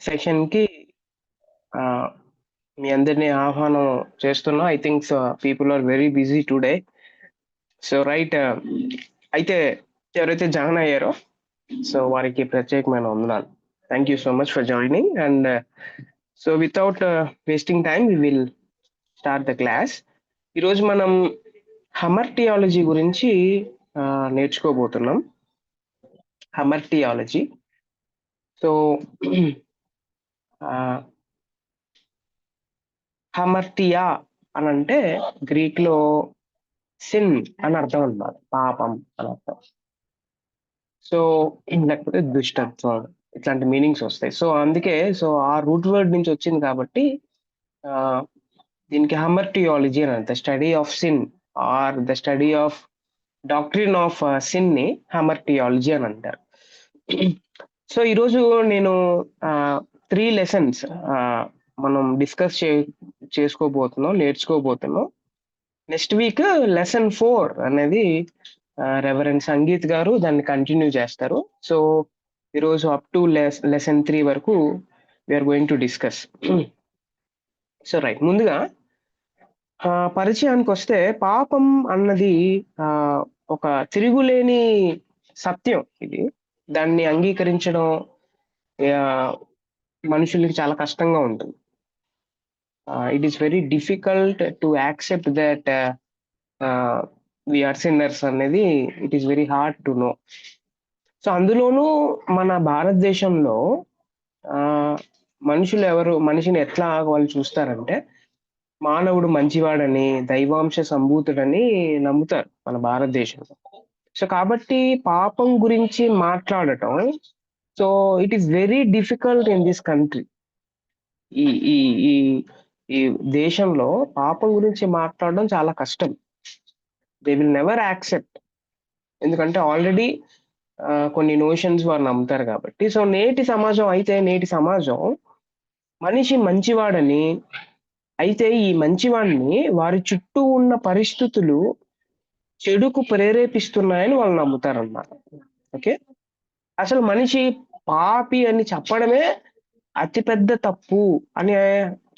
సెషన్‌కి ఆహ్, మీ అందరిని ఆహ్వానం చేస్తున్నా. I think people are very busy today. So, right అయితే ఎవరైతే జాయిన్ అయ్యారో వారికి ప్రత్యేకమైన వందనాలు. Thank you so much for joining and without wasting time we will start the class. ఈరోజు మనం హమర్టియాలజీ గురించి నేర్చుకోబోతున్నాం. హమర్టియాలజీ. సో, ఆహ్, హమర్టియా అనంటే గ్రీక్‌లో సిన్ అని అర్థం అన్నమాట. పాపం అని అర్థం. సో, లేకపోతే దుష్టత్వం ఇట్లాంటి మీనింగ్స్ వస్తాయి. సో, అందుకే ఆ రూట్ వర్డ్ నుంచి వచ్చింది కాబట్టి ఆహ్, దీనికి హమర్టియాలజీ అని అంటారు. Study of sin are the study of doctrine of సిన్‌ని హమర్టియాలజీ అని అంటారు. సో, ఈరోజు నేను 3 లెసన్స్ మనం డిస్కస్ చేసుకోబోతున్నాం, నేర్చుకోబోతున్నాం. నెక్స్ట్ వీక్ లెసన్ 4 అనేది రెవరెండ్ సంగీత్ గారు దాన్ని కంటిన్యూ చేస్తారు. సో, ఈరోజు అప్ టు లెసన్ 3 వరకు we are going to discuss. So, right. ముందుగా పరిచయానికొస్తే పాపం అన్నది ఆహ్, ఒక తిరుగులేని సత్యం ఇది. దాన్ని అంగీకరించడం ఆహ్, మనుషులకి చాలా కష్టంగా ఉంటుంది. It is very difficult to accept that ఆహ్, వి ఆర్ సిన్నర్స్ అనేది it is very hard to know. So, అందులోనూ మన భారతదేశంలో ఆహ్, మనిషిని ఎట్లా వాళ్ళు చూస్తారంటే, మానవుడు మంచివాడని, దైవాంశ సంభూతుడని నమ్ముతారు మన భారతదేశంలో. సో, కాబట్టి పాపం గురించి మాట్లాడటం so, it is very difficult in this country. ఈ ఈ ఈ ఈ దేశంలో పాపం గురించి మాట్లాడడం చాలా కష్టం. They will never accept. ఎందుకంటే ఆల్రెడీ కొన్ని నోషన్స్ వారు నమ్ముతారు కాబట్టి. సో, నేటి సమాజం మనిషి మంచివాడని, అయితే ఈ మంచివాడిని వారి చుట్టూ ఉన్న పరిస్థితులు చెడుకు ప్రేరేపిస్తున్నాయని వాళ్ళు నమ్ముతారన్నమాట. ఓకే. అసలు మనిషి పాపి అని చెప్పడమే అతి పెద్ద తప్పు అని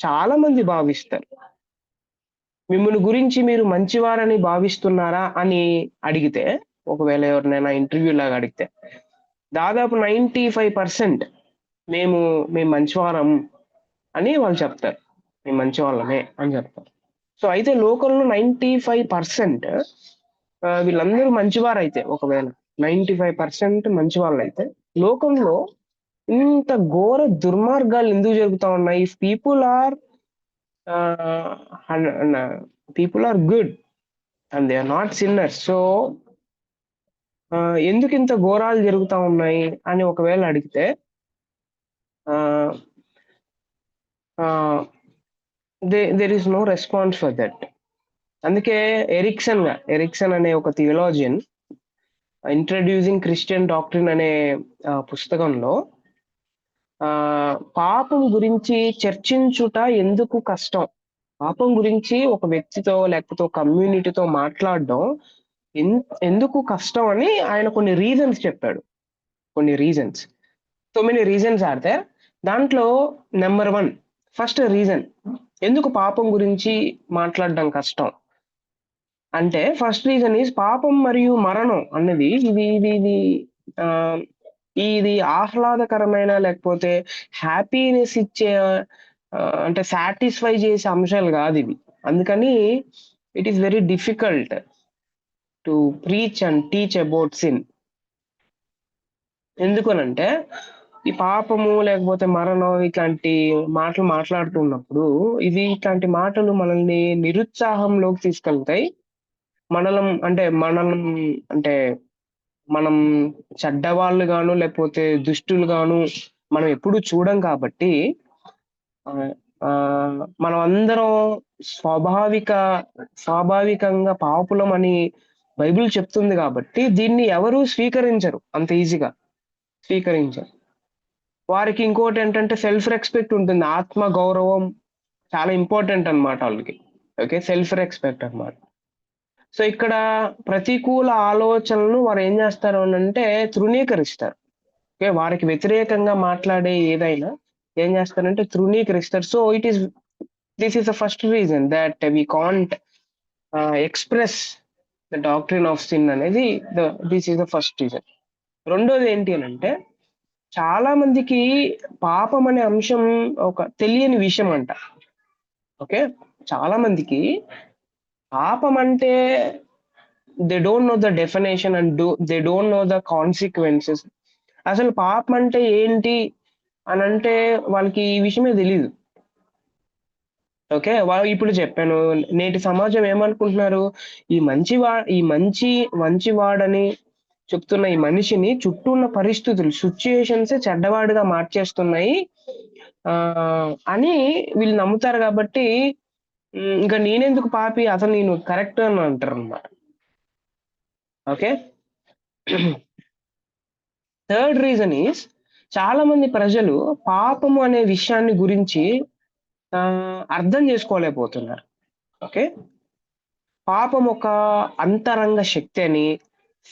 చాలా మంది భావిస్తారు. మిమ్ముని గురించి మీరు మంచివారని భావిస్తున్నారా అని అడిగితే, ఒకవేళ ఎవరినైనా ఇంటర్వ్యూ లాగా అడిగితే, దాదాపు 95% మేము మేము మంచివారం అని వాళ్ళు చెప్తారు. మేము మంచివాళ్ళమే అని చెప్తారు. సో, అయితే లోకంలో 95% వీళ్ళందరూ మంచివారైతే ఒకవేళ 95% మంచివాళ్ళైతే, లోకంలో ఇంత ఘోర దుర్మార్గాలు ఎందుకు జరుగుతా ఉన్నాయి? ఇఫ్ ఆహ్, హన్ న people are good and they are not sinners. So, ఎందుకింత ఘోరాలు జరుగుతా ఉన్నాయి అని ఒకవేళ అడిగితే ah, ah, there is no response for that. అందుకే ఎరిక్సన్ అనే ఒక థియోలాజియన్ 'ఇంట్రొడ్యూసింగ్ క్రిస్టియన్ డాక్ట్రిన్' అనే పుస్తకంలో పాపం గురించి చర్చించుట ఎందుకు కష్టం? పాపం గురించి ఒక వ్యక్తితో లేకపోతే ఒక కమ్యూనిటీతో మాట్లాడడం ఎన్ ఎందుకు కష్టం అని ఆయన కొన్ని రీజన్స్ చెప్పాడు. కొన్ని reasons. So many reasons are there. దాంట్లో నంబర్ 1 ఫస్ట్ రీజన్ ఎందుకు పాపం గురించి మాట్లాడడం కష్టం? అంటే ఫస్ట్ రీజన్ ఈస్ పాపం మరియు మరణం అన్నది ఆహ్, ఇది ఆహ్లాదకరమైన లేకపోతే హ్యాపీనెస్ ఇచ్చే అంటే సాటిస్ఫై చేసే అంశాలు గాదివి. అందుకని it is very difficult to preach and teach about sin. ఎందుకనంటే ఈ పాపము లేకపోతే మరణం ఇట్లాంటి మాటలు మాట్లాడుతున్నప్పుడు ఇట్లాంటి మాటలు మనల్ని నిరుత్సాహంలోకి తీసుకెళ్తాయి. మనం అంటే మనం చెడ్డవాళ్ళుగాను, లేపోతే దుష్టులుగాను మనం ఎప్పుడు చూడం కాబట్టి ఆహ్, మనమందరం స్వాభావిక స్వాభావికంగా పాపులమని బైబిల్ చెప్తుంది గాబట్టి, దీన్ని ఎవరు స్వీకరించరు అంత ఈజీగా స్వీకరించరు. వారికి ఇంకోటేంటంటే సెల్ఫ్ రెస్పెక్ట్ ఉంటుంది. ఆత్మ గౌరవం చాలా ఇంపార్టెంట్ అన్నమాట ఆళ్ళకి. ఓకే. సెల్ఫ్ రెస్పెక్ట్ అన్నమాట. సో, ఇక్కడ ప్రతికూల ఆలోచనలను వారేం జేస్తారు అనంటే తృణీకరిస్తారు. ఓకే, వారికి వ్యతిరేకంగా మాట్లాడే ఏదైనా ఏం చేస్తారంటే తృణీకరిస్తారు. So this is the first reason that we can't express the doctrine of sin అనేది. This is the first reason. రెండోది ఏంటి అని అంటే, చాలా మందికి పాపం అనే అంశం ఒక తెలియని విషయం అంట. ఓకే, చాలా మందికి పాపం అంటే they don't know the definition and they don't know the consequences. అసలు పాపం అంటే ఏంటి అని అంటే వాళ్ళకి ఈ విషయమే తెలియదు. ఓకే, వాళ్ళు ఇప్పుడు చెప్పాను. నేటి సమాజం ఏమనుకుంటున్నారు, ఈ మంచివాడని చెప్తున్న ఈ మనిషిని చుట్టూ ఉన్న పరిస్థితులు, సిచ్యుయేషన్స్ చెడ్డవాడిగా మార్చేస్తున్నాయి ఆ అని వీళ్ళు నమ్ముతారు. కాబట్టి ఇంకా నేనెందుకు పాపి, అసలు నేను కరెక్ట్ అని అంటారు అన్నమాట. ఓకే, థర్డ్ రీజన్ ఈస్, చాలా మంది ప్రజలు పాపము అనే విషయాన్ని గురించి అర్థం చేసుకోలేకపోతున్నారు. ఓకే, పాపం ఒక అంతరంగ శక్తి అని,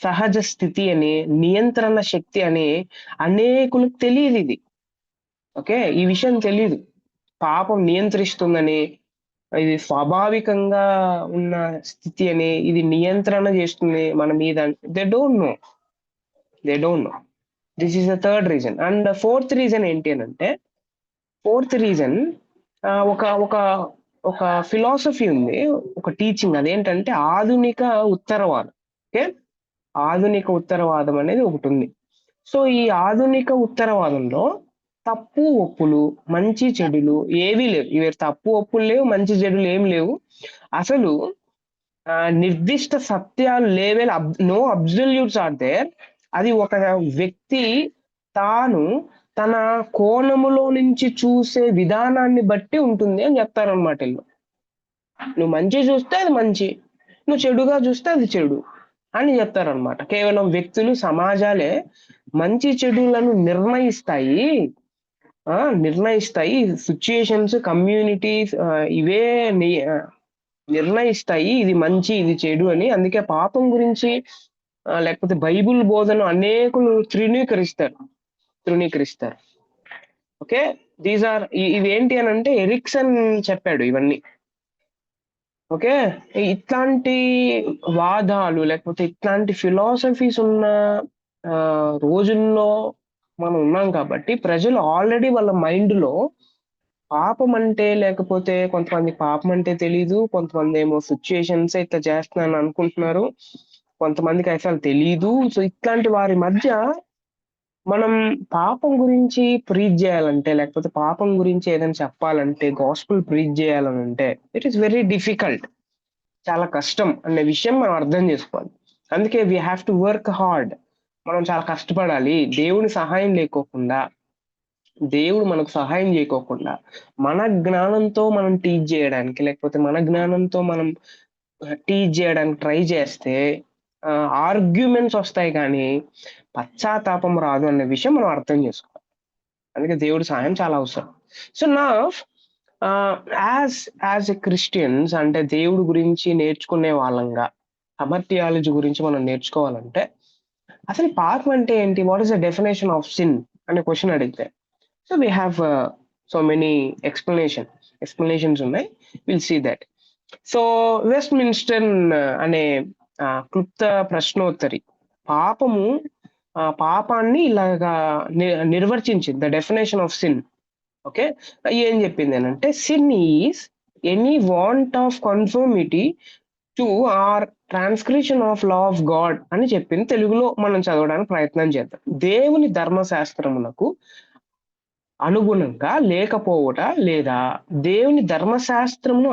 సహజ స్థితి అని, నియంత్రణ శక్తి అని అనేకులకు తెలియదు ఇది. ఓకే, ఈ విషయం తెలియదు. పాపం నియంత్రిస్తుందని, ఇది స్వాభావికంగా ఉన్న స్థితి అని, ఇది నియంత్రణ చేస్తుంది మన మీద. They don't know. This is the third reason. And fourth reason ఏంటి అని అంటే, ఫోర్త్ రీజన్ ఒక ఒక ఒక ఫిలాసఫీ ఉంది, ఒక టీచింగ్. అదేంటంటే ఆధునిక ఉత్తరవాదం. ఓకే, ఆధునిక ఉత్తరవాదం అనేది ఒకటి ఉంది. సో ఈ ఆధునిక ఉత్తరవాదంలో తప్పు ఒప్పులు, మంచి చెడులు ఏవీ లేవు. ఇవి తప్పు ఒప్పులు లేవు, మంచి చెడులు ఏమి లేవు. అసలు నిర్దిష్ట సత్యాలు లేవే, నో అబ్సల్యూట్స్ ఆర్ దేర్. అది ఒక వ్యక్తి తాను తన కోణములో నుంచి చూసే విధానాన్ని బట్టి ఉంటుంది అని చెప్తారనమాట వీళ్ళు. నువ్వు మంచి చూస్తే అది మంచి, నువ్వు చెడుగా చూస్తే అది చెడు అని చెప్తారనమాట. కేవలం వ్యక్తులు, సమాజాలే మంచి చెడులను నిర్ణయిస్తాయి. సిచ్యుయేషన్స్, కమ్యూనిటీస్ ఇవే నిర్ణయిస్తాయి ఇది మంచి, ఇది చెడు అని. అందుకే పాపం గురించి లేకపోతే బైబిల్ బోధన అనేకులు తృణీకరిస్తారు. ఓకే, ఇవేంటి అని అంటే ఎరిక్సన్ చెప్పాడు ఇవన్నీ. ఓకే, ఇట్లాంటి వాదాలు లేకపోతే ఇట్లాంటి ఫిలాసఫీస్ ఉన్న రోజుల్లో మనం ఉన్నాం కాబట్టి, ప్రజలు ఆల్రెడీ వాళ్ళ మైండ్ లో పాపం అంటే, లేకపోతే కొంతమంది పాపం అంటే తెలీదు, కొంతమంది ఏమో సిచ్యుయేషన్స్ ఇట్లా చేస్తున్నాను అనుకుంటున్నారు, కొంతమందికి అసలు తెలీదు. సో ఇట్లాంటి వారి మధ్య మనం పాపం గురించి ప్రీచ్ చేయాలంటే, లేకపోతే పాపం గురించి ఏదైనా చెప్పాలంటే, గాస్పుల్ ప్రీచ్ చేయాలనంటే ఇట్ ఈస్ వెరీ డిఫికల్ట్. చాలా కష్టం అనే విషయం మనం అర్థం చేసుకోవాలి. అందుకే we have to work hard. మనం చాలా కష్టపడాలి. దేవుడు మనకు సహాయం చేయకోకుండా మన జ్ఞానంతో మనం టీచ్ చేయడానికి, లేకపోతే మన జ్ఞానంతో మనం టీచ్ చేయడానికి ట్రై చేస్తే ఆర్గ్యుమెంట్స్ వస్తాయి, కానీ పశ్చాత్తాపం రాదు అనే విషయం మనం అర్థం చేసుకోవాలి. అందుకే దేవుడి సహాయం చాలా అవసరం. సో నా యాజ్ ఎ క్రిస్టియన్స్ అంటే దేవుడి గురించి నేర్చుకునే వాళ్ళంగా, అమర్తియాలజీ గురించి మనం నేర్చుకోవాలంటే, అసలు పాపం అంటే ఏంటి, what is the definition of sin అనే క్వశ్చన్ అడిగితే, so we have so many explanations ఉన్నాయి. Will see that. So Westminster అనే క్లుప్త ప్రశ్నోత్తరి పాపాన్ని ఇలాగా నిర్వచించింది. The definition of sin. Okay, ఏం చెప్పింది అని అంటే, sin is any want of conformity to or transcription of law of God అని చెప్పింది. తెలుగులో మనం చదవడానికి ప్రయత్నం చేద్దాం. దేవుని ధర్మశాస్త్రమునకు అనుగుణంగా లేకపోవట, లేదా దేవుని ధర్మశాస్త్రమును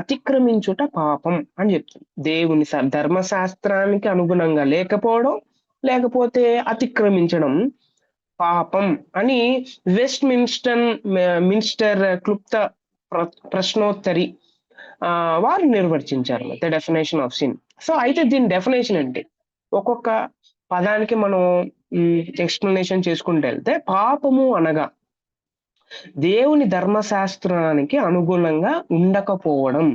అతిక్రమించుట పాపం అని చెప్తుంది. దేవుని ధర్మశాస్త్రానికి అనుగుణంగా లేకపోవడం, లేకపోతే అతిక్రమించడం పాపం అని వెస్ట్ మిన్స్టర్ క్లుప్త ప్రశ్నోత్తరి వారు నిర్వచించారు the definition of sin. So అయితే దీని డెఫినేషన్ అంటే, ఒక్కొక్క పదానికి మనం ఎక్స్ప్లెనేషన్ చేసుకుంటూ వెళ్తే, పాపము అనగా దేవుని ధర్మశాస్త్రానికి అనుగుణంగా ఉండకపోవడం.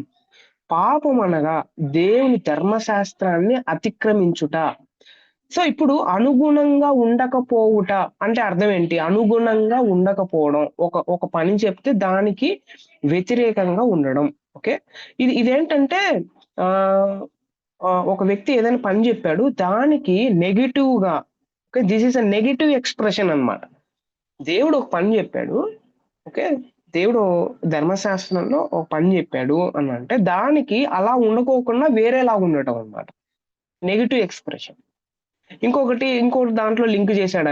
పాపం అనగా దేవుని ధర్మశాస్త్రాన్ని అతిక్రమించుట. సో ఇప్పుడు అనుగుణంగా ఉండకపోవుట అంటే అర్థం ఏంటి? అనుగుణంగా ఉండకపోవడం. ఒక పని చెప్తే దానికి వ్యతిరేకంగా ఉండడం. ఓకే. ఇదేంటంటే ఆహ్, ఒక వ్యక్తి ఏదైనా పని జెప్పాడు. దానికి నెగెటివ్‌గా okay. This is a negative expression అన్నమాట. దేవుడు ఒక పని జెప్పాడు. ఓకే. దేవుడు ధర్మశాస్త్రంలో ఒక పని జెప్పాడు అనంటే దానికి అలా ఉండకోకుండా వేరేలాగా ఉండటం అన్నమాట. Negative expression. ఇంకోటి దాంట్లో లింక్ చేశాడు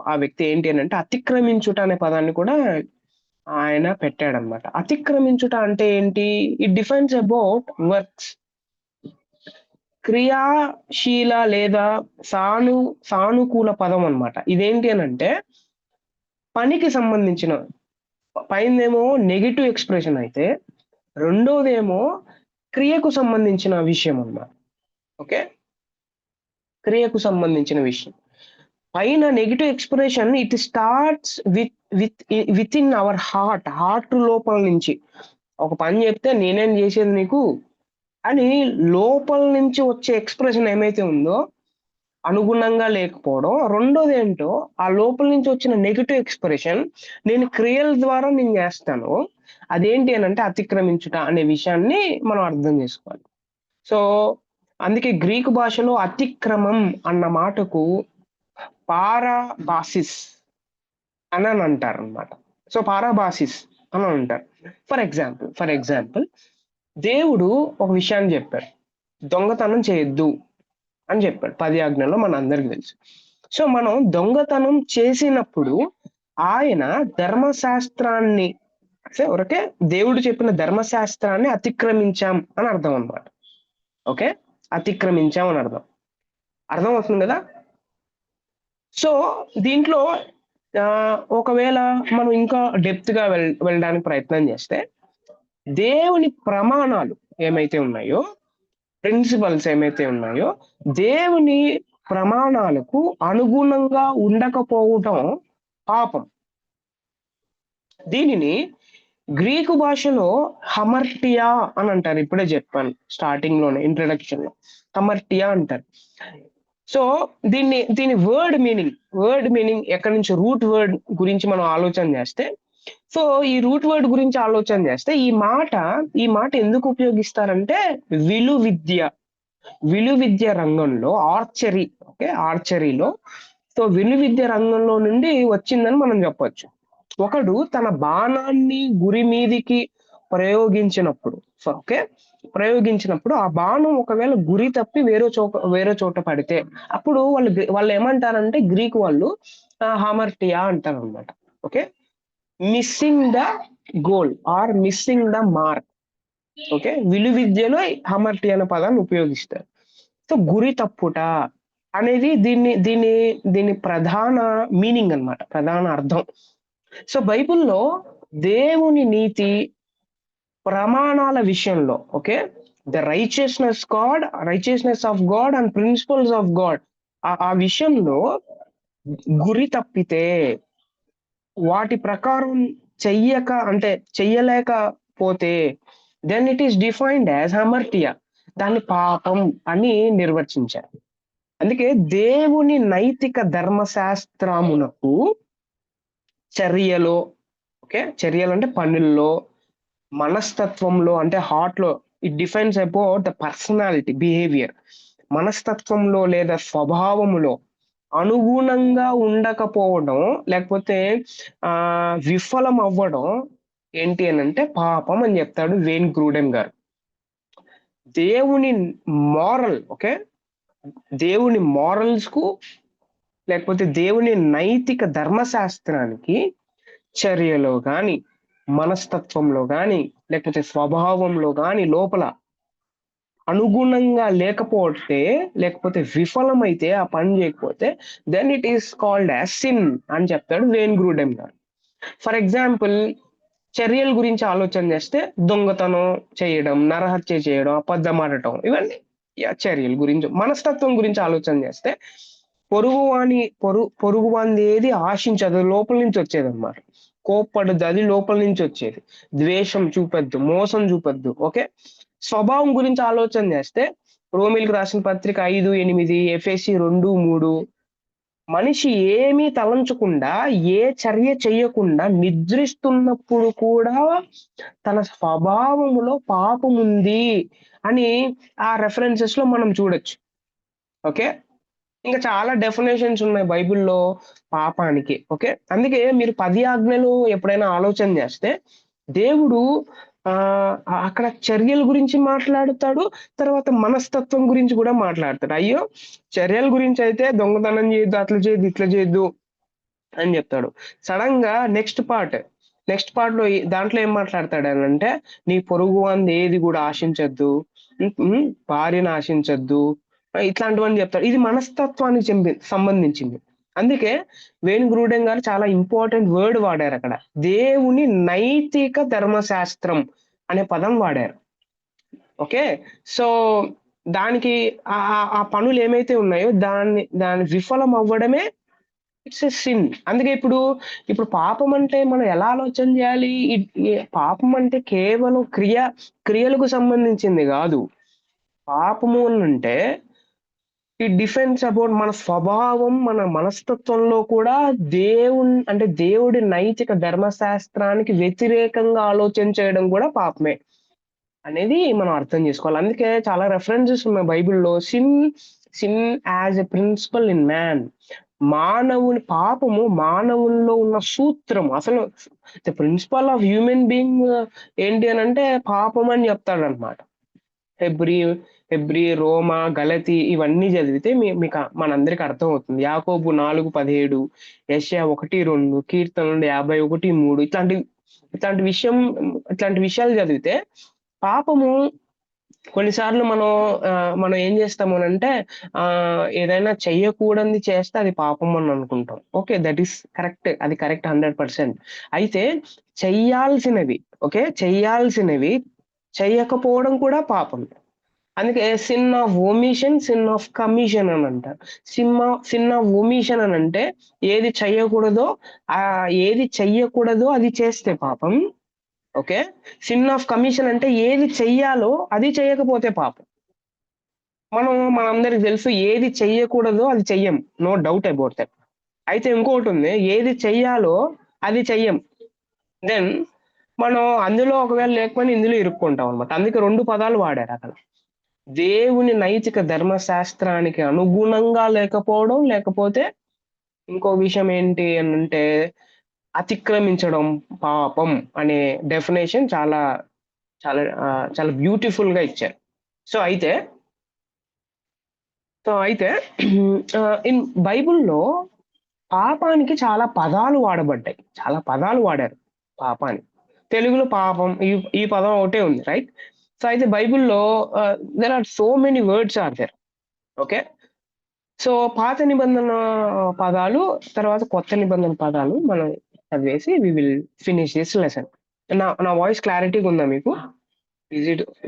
ఆ వ్యక్తి ఏంటి అనంటే అతిక్రమించుట అనే పదాన్ని కూడా ఆయన పెట్టాడన్నమాట. అతిక్రమించుట అంటే ఏంటి? It defines about works. క్రియాశీల లేదా సానుకూల పదం అన్నమాట. ఇదేంటి అనంటే పనికి సంబంధించిన పైందేమో నెగెటివ్ ఎక్స్‌ప్రెషన్ అయితే రెండోదేమో క్రియకు సంబంధించిన విషయం అన్నమాట. ఓకే. క్రియకు సంబంధించిన విషయం. పైన negative expression it starts within our heart లోపల నుంచి. ఒక పని చెప్తే నేనేం చేసేది నీకు అని లోపల నుంచి వచ్చే ఎక్స్‌ప్రెషన్ ఏమైతే ఉందో అనుగుణంగా లేకపోవడం. రెండోదేంటో ఆ లోపల నుంచి వచ్చిన నెగెటివ్ ఎక్స్‌ప్రెషన్ నేను క్రియల ద్వారా నేను చేస్తాను. అదేంటి అనంటే అతిక్రమించుట అనే విషయాన్ని మనం అర్థం చేసుకోవాలి. సో, అందుకే గ్రీకు భాషలో అతిక్రమం అన్న మాటకు పారాబాసిస్ అని అంటారనమాట. సో, పారాబాసిస్ అని అంటారు. ఫర్ ఎగ్జాంపుల్ దేవుడు ఒక విషయాన్ని చెప్పాడు. దొంగతనం చేయొద్దు అని చెప్పాడు. 10 ఆజ్ఞల్లో మనందరికి తెలుసు. సో, మనం దొంగతనం చేసినప్పుడు ఆయన ధర్మశాస్త్రాన్ని ఓకే. దేవుడు చెప్పిన ధర్మశాస్త్రాన్ని అతిక్రమించాం అని అర్థం అన్నమాట. ఓకే. అతిక్రమించాం అని అర్థం. అర్థమవుతుంది గదా! సో, దీంట్లో ఒకవేళ మనం ఇంకా డెప్త్‌గా వెళ్ళడానికి ప్రయత్నం చేస్తే, దేవుని ప్రమాణాలు ఏమైతే ఉన్నాయో, ప్రిన్సిపల్స్ ఏమైతే ఉన్నాయో, దేవుని ప్రమాణాలకు అనుగుణంగా ఉండకపోవటం పాపం. దీనిని గ్రీకు భాషలో హమర్టియా అని అంటారు. ఇప్పుడే చెప్పాను స్టార్టింగ్‌లోనే ఇంట్రడక్షన్‌లో. హమర్టియా అంటారు. సో, దీని వర్డ్ మీనింగ్ ఎక్కడి నుంచి రూట్ వర్డ్ గురించి మనం ఆలోచన చేస్తే, సో, ఈ రూట్ వర్డ్ గురించి ఆలోచన చేస్తే ఈ మాట ఎందుకు ఉపయోగిస్తారంటే విలువిద్య రంగంలో ఆర్చరీలో సో, విలువిద్య రంగంలో నుండి వచ్చిందని మనం చెప్పొచ్చు. ఒకడు తన బాణాన్ని గురి మీదికి ప్రయోగించినప్పుడు ఓకే. ప్రయోగించినప్పుడు ఆ బాణం ఒకవేళ గురి తప్పి వేరే చోట పడితే అప్పుడు వాళ్ళు ఏమంటారంటే గ్రీక్ వాళ్ళు హామర్టియా అంటారనమాట. Okay. Missing the goal or missing the mark. Okay. విలువిద్యలో హమర్టియా అనే పదాన్ని ఉపయోగిస్తారు. సో, గురి తప్పుట అనేది దీని ప్రధాన మీనింగ్ అన్నమాట. ప్రధాన అర్థం. సో, బైబిల్‌లో దేవుని నీతి ప్రమాణాల విషయంలో okay. The righteousness of God and principles of God ఆ విషయంలో గురి తప్పితే వాటి ప్రకారం చెయ్యలేకపోతే then it is defined as హమర్టియా. దాన్ని పాపం అని నిర్వచించారు. అందుకే దేవుని నైతిక ధర్మశాస్త్రమునకు చర్యలో ఓకే. చర్యలంటే పనుల్లో, మనస్తత్వంలో అంటే హార్ట్‌లో it defines about the personality, behavior. మనస్తత్వంలో లేదా స్వభావములో అనుగుణంగా ఉండకపోవడం లేకపోతే విఫలం అవ్వడం ఏంటి అనంటే పాపం అని చెప్తాడు వేన్ గ్రూడెన్ గారు. దేవుని ఓకే. దేవుని మారల్స్‌కు లేకపోతే దేవుని నైతిక ధర్మశాస్త్రానికి చర్యలో గాని, మనస్తత్వంలో గాని, లేకపోతే స్వభావంలో గాని లోపల అనుగుణంగా లేకపోతే విఫలమైతే ఆ పని చేయకపోతే then it is called as sin అని చెప్తాడు వేన్ గ్రూడెన్ గారు. ఫర్ ఎగ్జాంపుల్ చర్యల గురించి ఆలోచన చేస్తే దొంగతనం చేయడం, నరహత్య చేయడం, అబద్ధం ఆడటం ఇవన్నీ చర్యల గురించి. మనస్తత్వం గురించి ఆలోచన చేస్తే పొరుగువానిది ఏది ఆశించదు లోపల నుంచి వచ్చేదన్నమాట. కోప్పడద్దు అది లోపల నుంచి వచ్చేది. ద్వేషం చూపొద్దు, మోసం చూపొద్దు. ఓకే. స్వభావం గురించి ఆలోచన చేస్తే రోమిలకు రాసిన పత్రిక 5:8, ఎఫెసీ 2:3. మనిషి ఏమీ తలంచకుండా, ఏ చర్య చెయ్యకుండా నిద్రిస్తున్నప్పుడు కూడా తన స్వభావములో పాపముంది అని ఆ రెఫరెన్సెస్ లో మనం చూడొచ్చు. ఓకే, ఇంకా చాలా డెఫినేషన్స్ ఉన్నాయి బైబిల్లో పాపానికి. ఓకే, అందుకే మీరు 10 ఆజ్ఞలు ఎప్పుడైనా ఆలోచన చేస్తే దేవుడు ఆ అక్కడ చర్యల గురించి మాట్లాడుతాడు, తర్వాత మనస్తత్వం గురించి కూడా మాట్లాడతాడు. అయ్యో, చర్యల గురించి అయితే దొంగతనం చేయొద్దు, అట్లా చేయొద్దు, ఇట్లా చేయొద్దు అని చెప్తాడు. సడన్ గా నెక్స్ట్ పార్ట్ లో దాంట్లో ఏం మాట్లాడతాడు అని అంటే, నీ పొరుగు వాంది ఏది కూడా ఆశించద్దు, భార్యను ఆశించద్దు, ఇట్లాంటివన్నీ చెప్తాడు. ఇది మనస్తత్వానికి సంబంధించింది. అందుకే వేణు గ్రూడెం గారు చాలా ఇంపార్టెంట్ వర్డ్ వాడారు అక్కడ. దేవుని నైతిక ధర్మశాస్త్రం అనే పదం వాడారు. ఓకే, సో దానికి ఆ పనులు ఏమైతే ఉన్నాయో దాని విఫలం అవ్వడమే ఇట్స్ ఎ సిన్. అందుకే ఇప్పుడు పాపం అంటే మనం ఎలా ఆలోచన చేయాలి? పాపం అంటే కేవలం క్రియలకు సంబంధించింది కాదు. పాపము అంటే ఇట్ డిఫెండ్స్ అబౌట్ మన స్వభావం, మన మనస్తత్వంలో కూడా దేవుడి నైతిక ధర్మశాస్త్రానికి వ్యతిరేకంగా ఆలోచన చేయడం కూడా పాపమే అనేది మనం అర్థం చేసుకోవాలి. అందుకే చాలా రెఫరెన్సెస్ ఉన్నాయి బైబిల్లో. Sin as a principle in man. పాపము మానవుల్లో ఉన్న సూత్రం. అసలు the principle of human being ఏంటి అని అంటే పాపం అని చెప్తాడు అనమాట. హెబ్రీ, రోమా, గలతి ఇవన్నీ చదివితే మీకు మనందరికి అర్థం అవుతుంది. యాకోబు 4:17, యెషయా 1:2, కీర్తనలు 51:3 ఇట్లాంటి విషయాలు చదివితే పాపము కొన్నిసార్లు మనం ఏం చేస్తాము అంటే ఏదైనా చెయ్యకూడనిది చేస్తే అది పాపం అని అనుకుంటాం. ఓకే, దట్ ఈస్ కరెక్ట్, అది కరెక్ట్ 100%. అయితే చెయ్యాల్సినవి చెయ్యకపోవడం కూడా పాపం. అందుకే sin of omission, sin of commission అని అంటారు. సిన్ ఆఫ్ ఒమిషన్ అని అంటే ఏది చెయ్యకూడదో అది చేస్తే పాపం. ఓకే, సిన్ ఆఫ్ కమిషన్ అంటే ఏది చెయ్యాలో అది చేయకపోతే పాపం. మనందరికి తెలుసు ఏది చెయ్యకూడదో అది చెయ్యం, నో డౌట్ అబౌట్ దట్. అయితే ఇంకోటి ఉంది, ఏది చెయ్యాలో అది చెయ్యం, దెన్ మనం అందులో ఒకవేళ లేకపోయినా ఇందులో ఇరుక్కుంటాం అనమాట. అందుకే 2 పదాలు వాడారు అక్కడ. దేవుని నైతిక ధర్మశాస్త్రానికి అనుగుణంగా లేకపోవడం, లేకపోతే ఇంకో విషయం ఏంటి అని అంటే అతిక్రమించడం పాపం అనే డెఫినేషన్ చాలా చాలా చాలా బ్యూటిఫుల్ గా ఇచ్చారు. సో అయితే ఇన్ బైబిల్లో పాపానికి చాలా పదాలు వాడబడ్డాయి, చాలా పదాలు వాడారు పాపానికి. తెలుగులో పాపం ఈ పదం ఒకటే ఉంది, రైట్? సో అయితే బైబిల్లో there are so many words are there. Okay, so పాత నిబంధన పదాలు, తర్వాత కొత్త నిబంధన పదాలు మనం చదివేసి we will finish this lesson. నా వాయిస్ క్లారిటీగా ఉందా మీకు?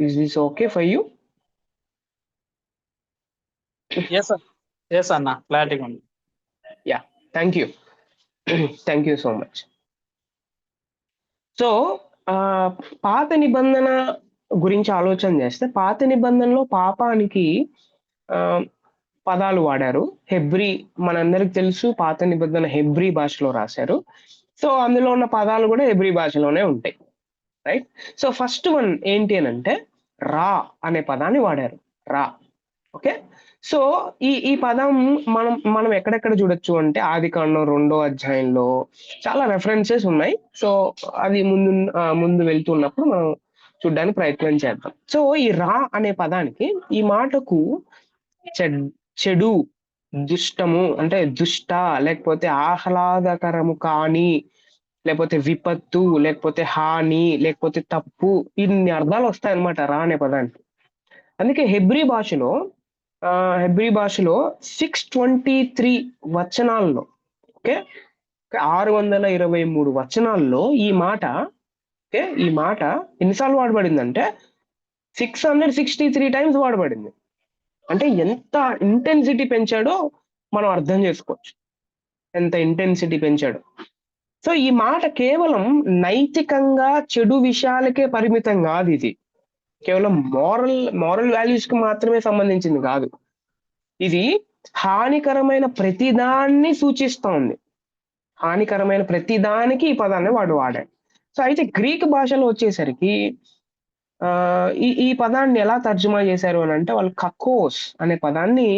Is this okay for you? Yes అన్న, క్లారిటీగా ఉంది. Yeah, thank you thank you so much. So పాత నిబంధన గురించి ఆలోచన చేస్తే, పాత నిబంధనలో పాపానికి పదాలు వాడారు. మనందరికి తెలుసు పాత నిబంధన హెబ్రీ భాషలో రాశారు. సో అందులో ఉన్న పదాలు కూడా హెబ్రీ భాషలోనే ఉంటాయి, రైట్? సో ఫస్ట్ వన్ ఏంటి అని అంటే రా అనే పదాన్ని వాడారు. రా. ఓకే, సో ఈ పదం మనం ఎక్కడెక్కడ చూడొచ్చు అంటే ఆదికాండం 2వ అధ్యాయంలో చాలా రెఫరెన్సెస్ ఉన్నాయి. సో అది ముందు వెళ్తున్నప్పుడు మనం చూడడానికి ప్రయత్నం చేద్దాం. సో ఈ రా అనే పదానికి, ఈ మాటకు చెడు, దుష్టము అంటే దుష్ట, లేకపోతే ఆహ్లాదకరము కాని, లేకపోతే విపత్తు, లేకపోతే హాని, లేకపోతే తప్పు, ఇన్ని అర్థాలు వస్తాయన్నమాట రా అనే పదానికి. అందుకే హెబ్రీ భాషలో 623 వచనాల్లో, ఓకే, 623 వచనాల్లో ఈ మాట ఎన్నిసార్లు వాడబడిందంటే 663 టైమ్స్ వాడబడింది. అంటే ఎంత ఇంటెన్సిటీ పెంచాడో మనం అర్థం చేసుకోవచ్చు, ఎంత ఇంటెన్సిటీ పెంచాడో. సో ఈ మాట కేవలం నైతికంగా చెడు విషయాలకే పరిమితం కాదు. ఇది కేవలం మారల్ వాల్యూస్ కి మాత్రమే సంబంధించింది కాదు. ఇది హానికరమైన ప్రతిదాన్ని సూచిస్తోంది. హానికరమైన ప్రతిదానికి ఈ పదాన్ని వాడాడు. సో అయితే గ్రీక్ భాషలో వచ్చేసరికి ఈ ఈ పదాన్ని ఎలా తర్జుమా చేశారు అని అంటే వాళ్ళు కకోస్ అనే పదాన్ని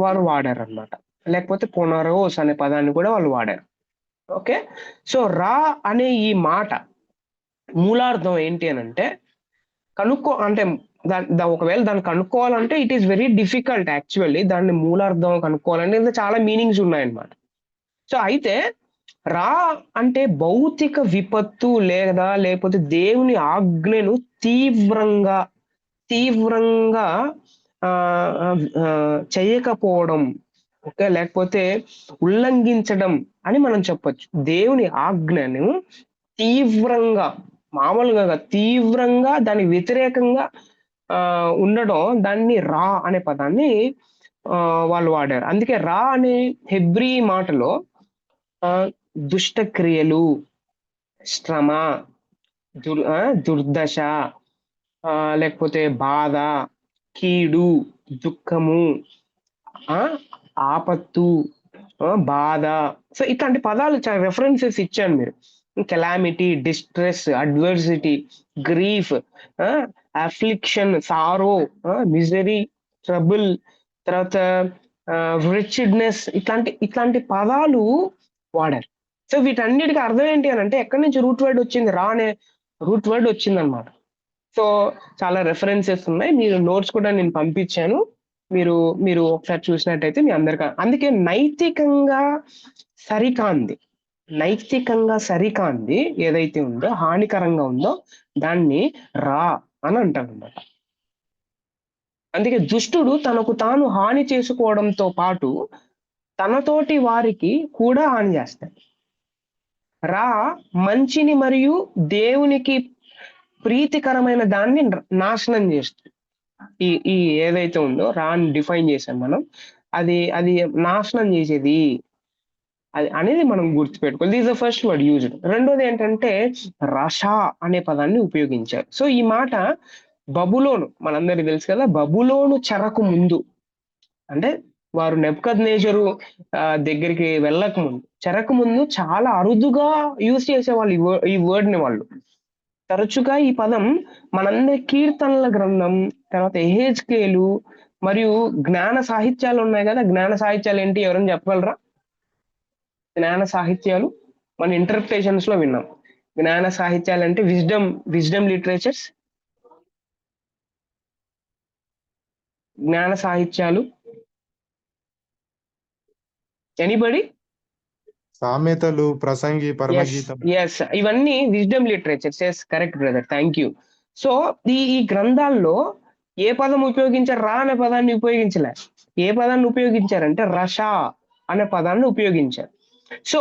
వారు వాడారనమాట. లేకపోతే పొనరోస్ అనే పదాన్ని కూడా వాళ్ళు వాడారు. ఓకే. సో రా అనే ఈ మాట మూలార్థం ఏంటి అని అంటే అంటే ఒకవేళ దాన్ని కనుక్కోవాలంటే it is very difficult actually. దాన్ని మూలార్థం కనుక్కోవాలంటే ఇందులో చాలా మీనింగ్స్ ఉన్నాయన్నమాట. సో అయితే రా అంటే భౌతిక విపత్తు లేకపోతే దేవుని ఆజ్ఞను తీవ్రంగా తీవ్రంగా చేయకపోవడం, ఓకే, లేకపోతే ఉల్లంఘించడం అని మనం చెప్పొచ్చు. దేవుని ఆజ్ఞను తీవ్రంగా, మామూలుగా తీవ్రంగా దాని వ్యతిరేకంగా ఉండడం, దాన్ని రా అనే పదాన్ని వాళ్ళు వాడారు. అందుకే రా అనే హెబ్రీ మాటలో దుష్ట క్రియలు, శ్రమ, దుర్దశ, లేకపోతే బాధ, కీడు, దుఃఖము, ఆపత్తు, బాధ, సో ఇట్లాంటి పదాలు చాలా రెఫరెన్సెస్ ఇచ్చాను మీరు. Calamity, distress, adversity, grief, affliction, sorrow, misery, trouble, తర్వాత రిచిడ్నెస్, ఇట్లాంటి పదాలు వాడారు. సో వీటన్నిటికి అర్థం ఏంటి అని అంటే ఎక్కడి నుంచి రూట్ వర్డ్ వచ్చింది? రా అనే రూట్ వర్డ్ వచ్చింది అనమాట. సో చాలా రెఫరెన్సెస్ ఉన్నాయి. మీరు నోట్స్ కూడా నేను పంపించాను. మీరు ఒకసారి చూసినట్టయితే మీ అందరికీ. అందుకే నైతికంగా సరికాంది ఏదైతే ఉందో, హానికరంగా ఉందో దాన్ని రా అని అంటారు అన్నమాట. అందుకే దుష్టుడు తనకు తాను హాని చేసుకోవడంతో పాటు తనతోటి వారికి కూడా హాని చేస్తాడు. రా మంచిని మరియు దేవునికి ప్రీతికరమైన దాన్ని నాశనం చేస్తుంది. ఈ ఏదైతే ఉందో రాని డిఫైన్ చేసాం మనం, అది నాశనం చేసేది అది అనేది మనం గుర్తుపెట్టుకోవాలి. This the first word used. రెండోది ఏంటంటే రష అనే పదాన్ని ఉపయోగించారు. సో ఈ మాట బబులోను, మనందరికీ తెలుసు కదా, బబులోను చెరకు ముందు, అంటే వారు నెబుకద్నెజరు దగ్గరికి వెళ్ళక ముందు, చెరకు ముందు చాలా అరుదుగా యూజ్ చేసేవాళ్ళు ఈ వర్డ్ ని. వాళ్ళు తరచుగా ఈ పదం మనందరి కీర్తనల గ్రంథం, తర్వాత ఎహెజ్కేలు మరియు జ్ఞాన సాహిత్యాలు ఉన్నాయి కదా. జ్ఞాన సాహిత్యాలు ఏంటి, ఎవరైనా చెప్పగలరా? జ్ఞాన సాహిత్యాలు మన ఇంటర్ప్రిటేషన్స్ లో విన్నాం. జ్ఞాన సాహిత్యాలు అంటే విజ్డమ్ లిటరేచర్స్. జ్ఞాన సాహిత్యాలు ఎనీబడి? సామెతలు, ప్రసంగి, పరమగీతం. ఎస్, ఇవన్నీ wisdom literatures. Yes, correct brother, thank you. So ఈ గ్రంథాల్లో ఏ పదం ఉపయోగించారు? రా అనే పదాన్ని ఉపయోగించలే. ఏ పదాన్ని ఉపయోగించారంటే రష అనే పదాన్ని ఉపయోగించారు. సో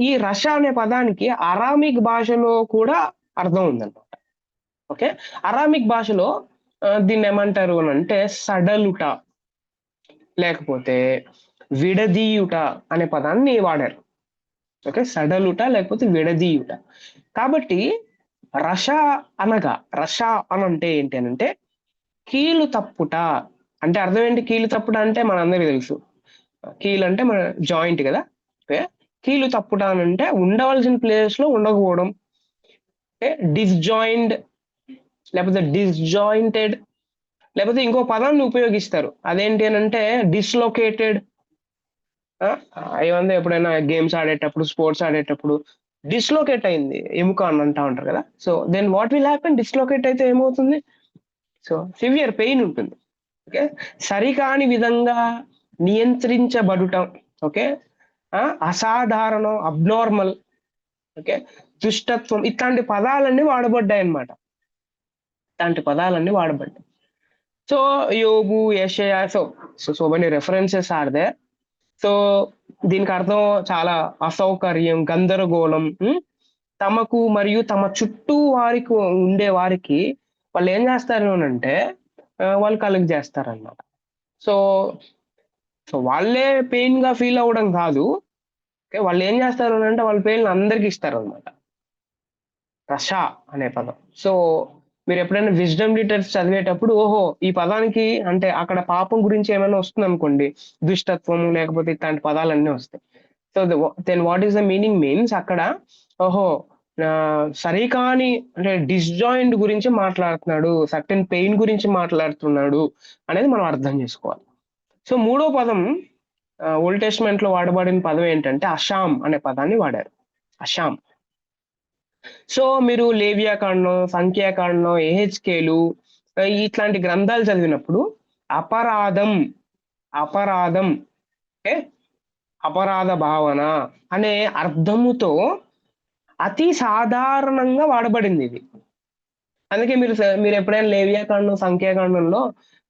ఈ రష అనే పదానికి అరామిక్ భాషలో కూడా అర్థం ఉందన్నమాట. ఓకే, అరామిక్ భాషలో దీన్ని ఏమంటారు అని అంటే సడలుట, లేకపోతే విడదీయుట అనే పదాన్ని వాడారు. ఓకే, సడలుట లేకపోతే విడదీయుట. కాబట్టి రష అని అంటే ఏంటి అని అంటే కీలు తప్పుట. అంటే అర్థం ఏంటి కీలు తప్పుట అంటే? మనందరికీ తెలుసు, కీలు అంటే మన జాయింట్ కదా. ఓకే, కీలు తప్పుట అని అంటే ఉండవలసిన ప్లేస్ లో ఉండకపోవడం. ఓకే, డిస్జాయింట్ లేకపోతే డిస్జాయింటెడ్, లేకపోతే ఇంకో పదాన్ని ఉపయోగిస్తారు, అదేంటి అని అంటే డిస్లొకేటెడ్. అయ్యందా ఎప్పుడైనా గేమ్స్ ఆడేటప్పుడు, స్పోర్ట్స్ ఆడేటప్పుడు డిస్లొకేట్ అయింది ఎముక అని అంటా ఉంటారు కదా. So then what will happen? Dislocate అయితే ఏమవుతుంది? సో సివియర్ పెయిన్ ఉంటుంది. ఓకే, సరికాని విధంగా నియంత్రించబడుట, ఓకే, అసాధారణం, అబ్నార్మల్, ఓకే, దుష్టత్వం, ఇట్లాంటి పదాలన్నీ వాడబడ్డాయి అన్నమాట. ఇట్లాంటి పదాలన్నీ వాడబడ్డాయి. సో యోబు, యెషయా, so many references are there. So దీనికి అర్థం చాలా అసౌకర్యం, గందరగోళం, తమకు మరియు తమ చుట్టూ వారికి ఉండే వారికి వాళ్ళు ఏం చేస్తారు అని అంటే వాళ్ళు కలుగు చేస్తారన్నమాట. సో వాళ్ళే పెయిన్ గా ఫీల్ అవ్వడం కాదు, ఓకే, వాళ్ళు ఏం చేస్తారు అని అంటే వాళ్ళ పెయిన్ అందరికి ఇస్తారు అనమాట. రష అనే పదం. సో మీరు ఎప్పుడైనా విజ్డమ్ లిటర్స్ చదివేటప్పుడు ఓహో ఈ పదానికి అంటే అక్కడ పాపం గురించి ఏమైనా వస్తుంది అనుకోండి, దుష్టత్వము లేకపోతే ఇట్లాంటి పదాలన్నీ వస్తాయి. So then what is the meaning means అక్కడ ఓహో సరికాని అంటే డిస్జాయింట్ గురించి మాట్లాడుతున్నాడు, సర్టెన్ పెయిన్ గురించి మాట్లాడుతున్నాడు అనేది మనం అర్థం చేసుకోవాలి. సో మూడో పదం ఓల్డ్ టెస్ట్మెంట్ లో వాడబడిన పదం ఏంటంటే అషామ్ అనే పదాన్ని వాడారు. అషామ్. సో మీరు లేవియాకాండం, సంఖ్యాకాండం, ఏహెచ్కేలు ఇట్లాంటి గ్రంథాలు చదివినప్పుడు అపరాధం అపరాధం అంటే అపరాధ భావన అనే అర్థముతో అతి సాధారణంగా వాడబడింది ఇది. అందుకే మీరు ఎప్పుడైనా లేవియాకాండం, సంఖ్యాకాండంలో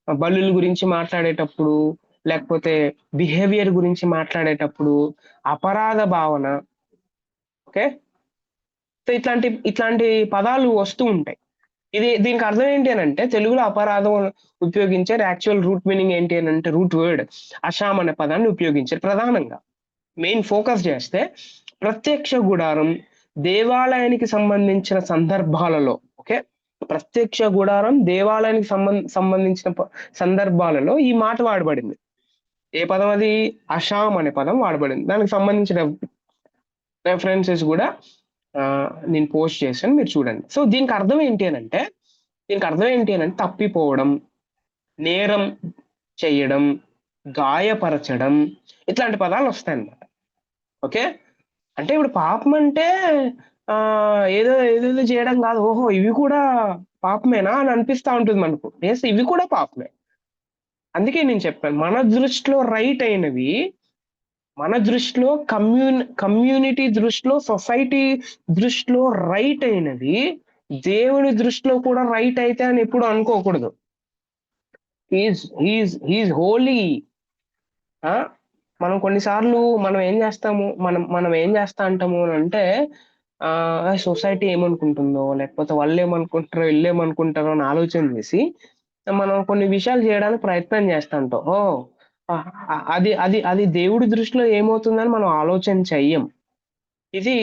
బలుల గురించి మాట్లాడేటప్పుడు లేకపోతే బిహేవియర్ గురించి మాట్లాడేటప్పుడు అపరాధ భావన, ఓకే, సో ఇట్లాంటి పదాలు వస్తూ ఉంటాయి. దీనికి అర్థం ఏంటి అని అంటే తెలుగులో అపరాధం ఉపయోగించారు. యాక్చువల్ రూట్ మీనింగ్ ఏంటి అని అంటే రూట్ వర్డ్ అషామ్ అనే పదాన్ని ఉపయోగించారు. ప్రధానంగా మెయిన్ ఫోకస్ చేస్తే ప్రత్యక్ష గుడారం, దేవాలయానికి సంబంధించిన సందర్భాలలో, ఓకే, ప్రత్యక్ష గుడారం దేవాలయానికి సంబంధించిన సందర్భాలలో ఈ మాట వాడబడింది. ఏ పదం అది? అషామ్ అనే పదం వాడబడింది. దానికి సంబంధించిన రెఫరెన్సెస్ కూడా నేను పోస్ట్ చేశాను, మీరు చూడండి. సో దీనికి అర్థం ఏంటి అని అంటే తప్పిపోవడం, నేరం చేయడం, గాయపరచడం, ఇట్లాంటి పదాలు వస్తాయన్నమాట. ఓకే, అంటే ఇప్పుడు పాపం అంటే ఏదో ఏదేదో చేయడం కాదు. ఓహో ఇవి కూడా పాపమేనా అని అనిపిస్తా ఉంటుంది మనకు. ఎస్, ఇవి కూడా పాపమే. అందుకే నేను చెప్పాను, మన దృష్టిలో రైట్ అయినవి, మన దృష్టిలో కమ్యూనిటీ దృష్టిలో, సొసైటీ దృష్టిలో రైట్ అయినవి దేవుని దృష్టిలో కూడా రైట్ అయితే అని ఎప్పుడు అనుకోకూడదు. హీఈస్ హోలీ. మనం కొన్నిసార్లు మనం ఏం చేస్తా అంటాము అని అంటే సొసైటీ ఏమనుకుంటుందో, లేకపోతే వాళ్ళు ఏమనుకుంటారో, వీళ్ళు ఏమనుకుంటారో అని ఆలోచన చేసి మనం కొన్ని విషయాలు చేయడానికి ప్రయత్నం చేస్తా ఉంటాం. అది అది అది దేవుడి దృష్టిలో ఏమవుతుందని మనం ఆలోచన చెయ్యం. ఇది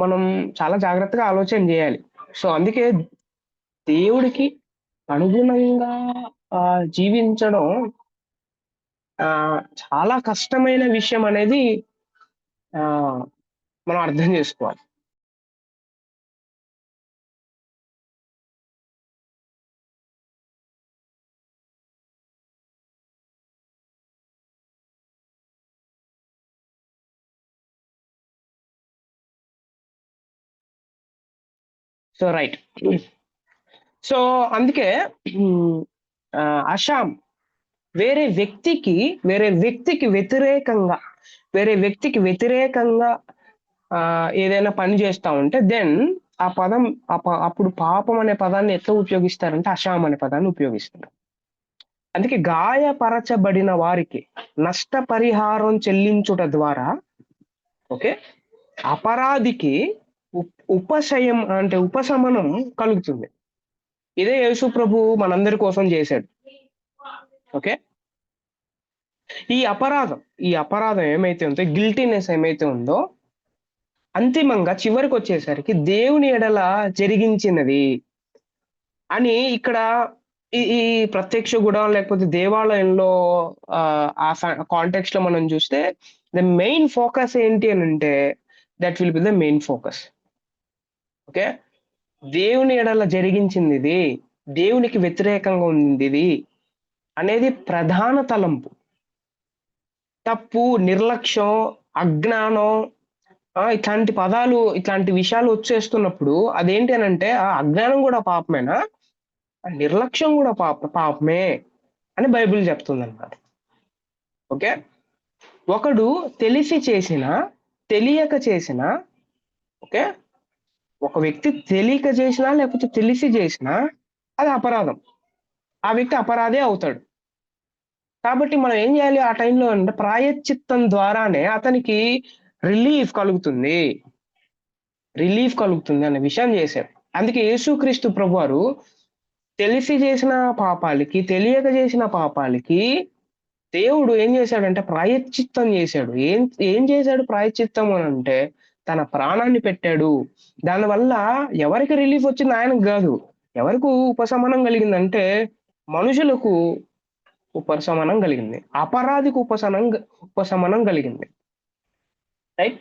మనం చాలా జాగ్రత్తగా ఆలోచన చేయాలి. సో అందుకే దేవుడికి అనుగుణంగా జీవించడం చాలా కష్టమైన విషయం అనేది మనం అర్థం చేసుకోవాలి. So right. సో అందుకే అషామ్ వేరే వ్యక్తికి వ్యతిరేకంగా ఏదైనా పని చేస్తా ఉంటే దెన్ ఆ పదం అప్పుడు పాపం అనే పదాన్ని ఎట్లా ఉపయోగిస్తారంటే అషామ్ అనే పదాన్ని ఉపయోగిస్తారు. అందుకే గాయపరచబడిన వారికి నష్టపరిహారం చెల్లించుట ద్వారా, ఓకే, అపరాధికి ఉపశమనం కలుగుతుంది. ఇదే యేసు ప్రభు మనందరి కోసం చేశాడు. ఓకే, ఈ అపరాధం ఏమైతే ఉందో, గిల్టీనెస్ ఏమైతే ఉందో, అంతిమంగా చివరికి వచ్చేసరికి దేవుని ఎడల జరిగించినది అని ఇక్కడ ఈ ప్రత్యక్ష గుడం లేకపోతే దేవాలయంలో ఆ కాంటెక్స్ట్ లో మనం చూస్తే ద మెయిన్ ఫోకస్ ఏంటి అని అంటే that will be the main focus. Okay, దేవుని ఎడల జరిగించింది ఇది, దేవునికి వ్యతిరేకంగా ఉంది ఇది అనేది ప్రధాన తలంపు. తప్పు, నిర్లక్ష్యం, అజ్ఞానం, ఇట్లాంటి పదాలు, ఇట్లాంటి విషయాలు వచ్చేస్తున్నప్పుడు అదేంటి అని అంటే ఆ అజ్ఞానం కూడా పాపమేనా, నిర్లక్ష్యం కూడా పాపమే అని బైబిల్ చెప్తుంది అన్నమాట. ఓకే, ఒకడు తెలిసి చేసినా తెలియక చేసినా, ఓకే, ఒక వ్యక్తి తెలియక చేసినా లేకపోతే తెలిసి చేసినా అది అపరాధం. ఆ వ్యక్తి అపరాధే అవుతాడు. కాబట్టి మనం ఏం చేయాలి ఆ టైంలో అంటే ప్రాయశ్చిత్తం ద్వారానే అతనికి రిలీఫ్ కలుగుతుంది అనే విషయం చేశారు. అందుకే యేసుక్రీస్తు ప్రభువారు తెలిసి చేసిన పాపాలకి, తెలియక చేసిన పాపాలకి దేవుడు ఏం చేశాడంటే ప్రాయశ్చిత్తం చేశాడు. ఏం చేశాడు ప్రాయశ్చిత్తం అని అంటే తన ప్రాణాన్ని పెట్టాడు. దానివల్ల ఎవరికి రిలీఫ్ వచ్చింది? ఆయనకు కాదు, ఎవరికి ఉపశమనం కలిగిందంటే మనుషులకు ఉపశమనం కలిగింది, అపరాధికి ఉపశమనం కలిగింది. రైట్.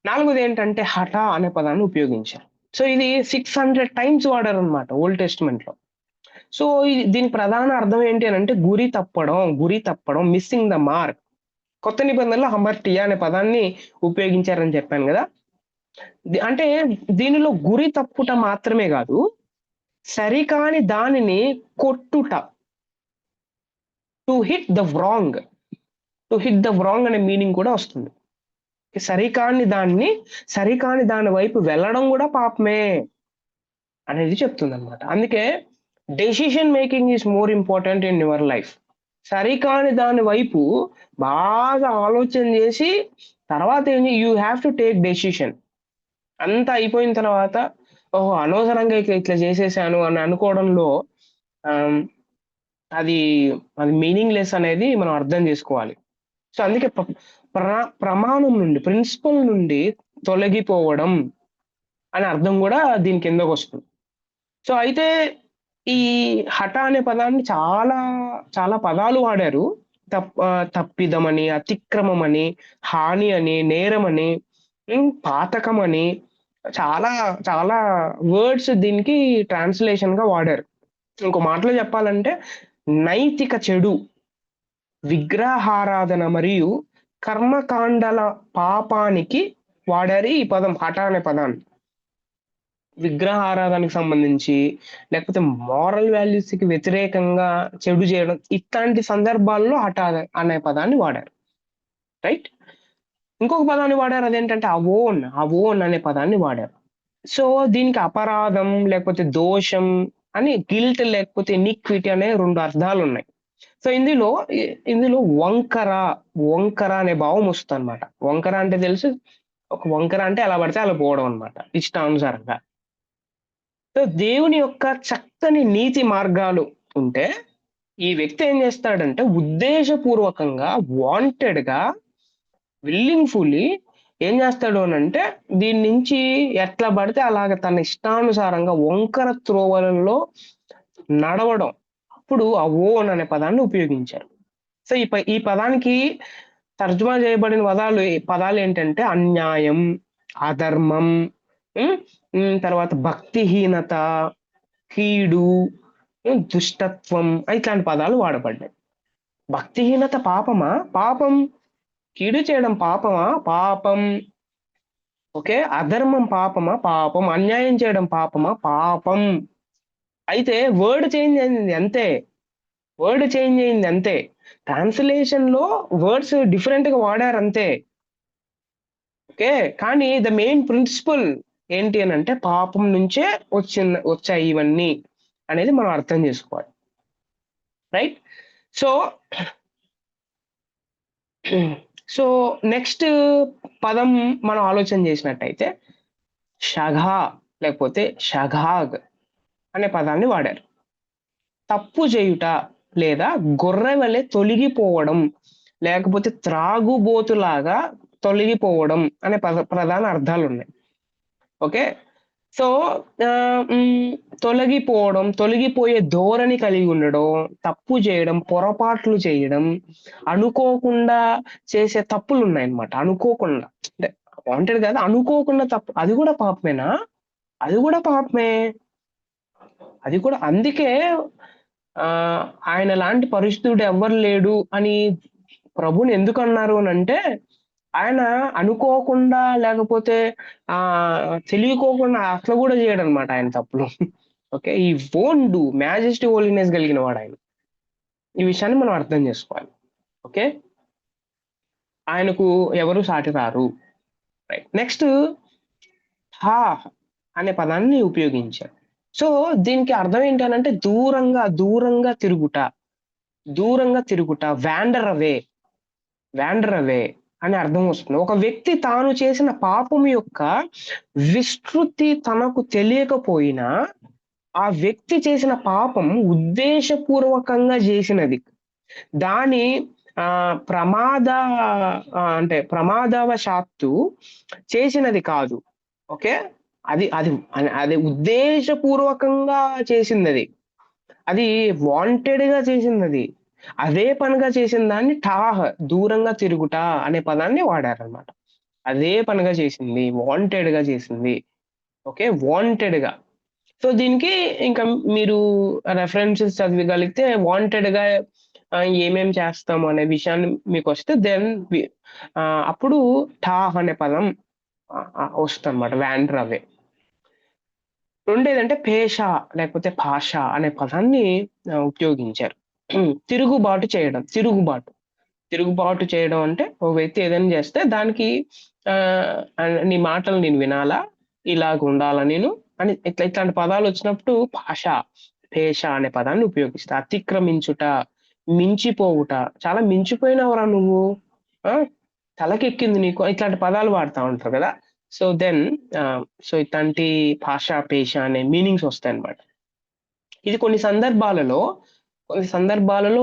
నాలుగోది ఏంటంటే హఠ అనే పదాన్ని ఉపయోగించారు. సో ఇది 600 టైమ్స్ వాడారు అనమాట ఓల్డ్ టెస్ట్మెంట్ లో. సో దీని ప్రధాన అర్థం ఏంటి అని అంటే గురి తప్పడం, మిస్సింగ్ ద మార్క్. కొత్త నిబంధనలో హమర్టియా అనే పదాన్ని ఉపయోగించారని చెప్పాను కదా. అంటే దీనిలో గురి తప్పుట మాత్రమే కాదు, సరికాని దానిని కొట్టుట, టు హిట్ ద వ్రాంగ్ అనే మీనింగ్ కూడా వస్తుంది. సరికాని దాని వైపు వెళ్ళడం కూడా పాపమే అనేది చెప్తుంది అనమాట. అందుకే decision making is more important in your life. సరికాని దాని వైపు బాగా ఆలోచన చేసి తర్వాత you have to take decision. అంతా అయిపోయిన తర్వాత ఓహో అనవసరంగా ఇట్లా చేసేసాను అని అనుకోవడంలో అది మీనింగ్లెస్ అనేది మనం అర్థం చేసుకోవాలి. సో అందుకే ప్రమాణం నుండి, ప్రిన్సిపల్ నుండి తొలగిపోవడం అనే అర్థం కూడా దీని కిందకు వస్తుంది. సో అయితే ఈ హఠ అనే పదాన్ని చాలా చాలా పదాలు వాడారు. తప్పిదమని, అతిక్రమం అని, హాని అని, నేరం అని, పాతకం అని, చాలా చాలా వర్డ్స్ దీనికి ట్రాన్స్లేషన్ గా వాడారు. ఇంకో మాటలో చెప్పాలంటే నైతిక చెడు, విగ్రహారాధన మరియు కర్మకాండల పాపానికి వాడారు ఈ పదం, హఠ అనే పదాన్ని. విగ్రహారాధనకి సంబంధించి, లేకపోతే మారల్ వాల్యూస్ కి వ్యతిరేకంగా చెడు చేయడం, ఇట్లాంటి సందర్భాల్లో హఠ అనే పదాన్ని వాడారు. రైట్. ఇంకొక పదాన్ని వాడారు, అదేంటంటే అవోన్ అనే పదాన్ని వాడారు. సో దీనికి అపరాధం లేకపోతే దోషం అని, గిల్ట్ లేకపోతే ఇనిక్విటీ అనే 2 అర్థాలు ఉన్నాయి. సో ఇందులో వంకర అనే భావం వస్తుంది అనమాట. వంకర అంటే తెలుసు, ఒక వంకర అంటే ఎలా పడితే అలా పోవడం అనమాట, ఇష్టానుసారంగా. సో దేవుని యొక్క చక్కని నీతి మార్గాలు ఉంటే ఈ వ్యక్తి ఏం చేస్తాడంటే ఉద్దేశపూర్వకంగా, వాంటెడ్ గా, విల్లింగ్ఫుల్లీ ఏం చేస్తాడు అని అంటే దీని నుంచి ఎట్లా పడితే అలాగ తన ఇష్టానుసారంగా వంకర త్రోవలలో నడవడం. అప్పుడు ఆ ఓన్ అనే పదాన్ని ఉపయోగించారు. సో ఈ పదానికి తర్జుమా చేయబడిన పదాలు ఏంటంటే అన్యాయం, అధర్మం, తర్వాత భక్తిహీనత, కీడు, దుష్టత్వం, ఇట్లాంటి పదాలు వాడబడ్డాయి. భక్తిహీనత పాపమా? పాపం. కీడు చేయడం పాపమా? పాపం. ఓకే. అధర్మం పాపమా? పాపం. అన్యాయం చేయడం పాపమా? పాపం. అయితే వర్డ్ చేంజ్ అయింది అంతే. ట్రాన్స్లేషన్ లో వర్డ్స్ డిఫరెంట్ గా వాడారు అంతే. ఓకే. కానీ ద మెయిన్ ప్రిన్సిపల్ ఏంటి అని అంటే పాపం నుంచే వచ్చాయి ఇవన్నీ అనేది మనం అర్థం చేసుకోవాలి. రైట్. సో నెక్స్ట్ పదం మనం ఆలోచన చేసినట్టయితే షఘా లేకపోతే షఘాగ్ అనే పదాన్ని వాడారు. తప్పు చేయుట లేదా గొర్రె వలె తొలగిపోవడం, లేకపోతే త్రాగుబోతులాగా తొలగిపోవడం అనే ప్రధాన అర్థాలు ఉన్నాయి. ఓకే. సో తొలగిపోయే ధోరణి కలిగి ఉండడం, తప్పు చేయడం, పొరపాట్లు చేయడం, అనుకోకుండా చేసే తప్పులు ఉన్నాయన్నమాట. అనుకోకుండా అంటే వాంటెడ్ కాదు, అనుకోకుండా తప్పు, అది కూడా పాపమేనా? అది కూడా పాపమే. అది కూడా. అందుకే ఆయన లాంటి పరిశుద్ధుడు ఎవ్వరు లేడు అని ప్రభుని ఎందుకు అన్నారు అని అంటే ఆయన అనుకోకుండా లేకపోతే తెలియకోకుండా అట్లా కూడా చేయడు అనమాట ఆయన తప్పులు. ఓకే. ఈ వోంట్ డూ, మ్యాజెస్టీ హోలీనెస్ కలిగిన వాడు ఆయన. ఈ విషయాన్ని మనం అర్థం చేసుకోవాలి. ఓకే. ఆయనకు ఎవరు సాటి రారు. రైట్. నెక్స్ట్ హా అనే పదాన్ని ఉపయోగించారు. సో దీనికి అర్థం ఏంటంటే దూరంగా తిరుగుట, వ్యాండర్ అవే అని అర్థం వస్తుంది. ఒక వ్యక్తి తాను చేసిన పాపం యొక్క విస్తృతి తనకు తెలియకపోయినా ఆ వ్యక్తి చేసిన పాపం ఉద్దేశపూర్వకంగా చేసినది, దాని ప్రమాదవశాత్తు చేసినది కాదు. ఓకే. అది అది అది ఉద్దేశపూర్వకంగా చేసింది అది. అది వాంటెడ్ గా చేసింది అది. అదే పనిగా చేసిన దాన్ని టాహ్ దూరంగా తిరుగుట అనే పదాన్ని వాడారనమాట. అదే పనిగా చేసింది, వాంటెడ్ గా చేసింది. ఓకే, వాంటెడ్ గా. సో దీనికి ఇంకా మీరు రెఫరెన్సెస్ చదివగలిగితే వాంటెడ్ గా ఏమేం చేస్తాము అనే విషయాన్ని మీకు వస్తే దెన్ అప్పుడు టాహ్ అనే పదం వస్తుంది అనమాట, వ్యాండర్ అవే. రెండేదంటే పేష లేకపోతే భాష అనే పదాన్ని ఉపయోగించారు. తిరుగుబాటు చేయడం. తిరుగుబాటు చేయడం అంటే ఒక వ్యక్తి ఏదైనా చేస్తే దానికి నీ మాటలు నేను వినాలా, ఇలాగ ఉండాలా నేను అని ఇట్లాంటి పదాలు వచ్చినప్పుడు భాష, పేష అనే పదాన్ని ఉపయోగిస్తా. అతిక్రమించుట, మించిపోవుట, చాలా మించిపోయినవరా నువ్వు, ఆ తలకెక్కింది నీకు, ఇట్లాంటి పదాలు వాడుతూ ఉంటారు కదా. సో దెన్ సో ఇట్లాంటి భాష, పేష అనే మీనింగ్స్ వస్తాయి అన్నమాట. ఇది కొన్ని సందర్భాలలో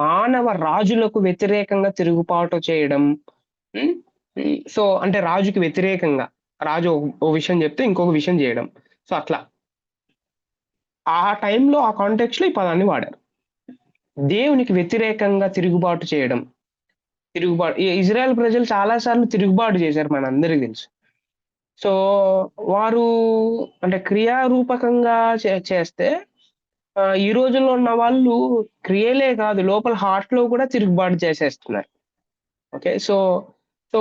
మానవ రాజులకు వ్యతిరేకంగా తిరుగుబాటు చేయడం. సో అంటే రాజుకి వ్యతిరేకంగా, రాజు ఓ విషయం చెప్తే ఇంకొక విషయం చేయడం. సో అట్లా ఆ టైంలో ఆ కాంటెక్స్ట్ లో ఈ పదాన్ని వాడారు. దేవునికి వ్యతిరేకంగా తిరుగుబాటు చేయడం. ఇజ్రాయెల్ ప్రజలు చాలా సార్లు తిరుగుబాటు చేశారు, మనందరికీ తెలుసు. సో వారు అంటే క్రియారూపకంగా చేస్తే ఈ రోజుల్లో ఉన్న వాళ్ళు క్రియలే కాదు, లోపల హార్ట్ లో కూడా తిరుగుబాటు చేసేస్తున్నారు. ఓకే, సో సో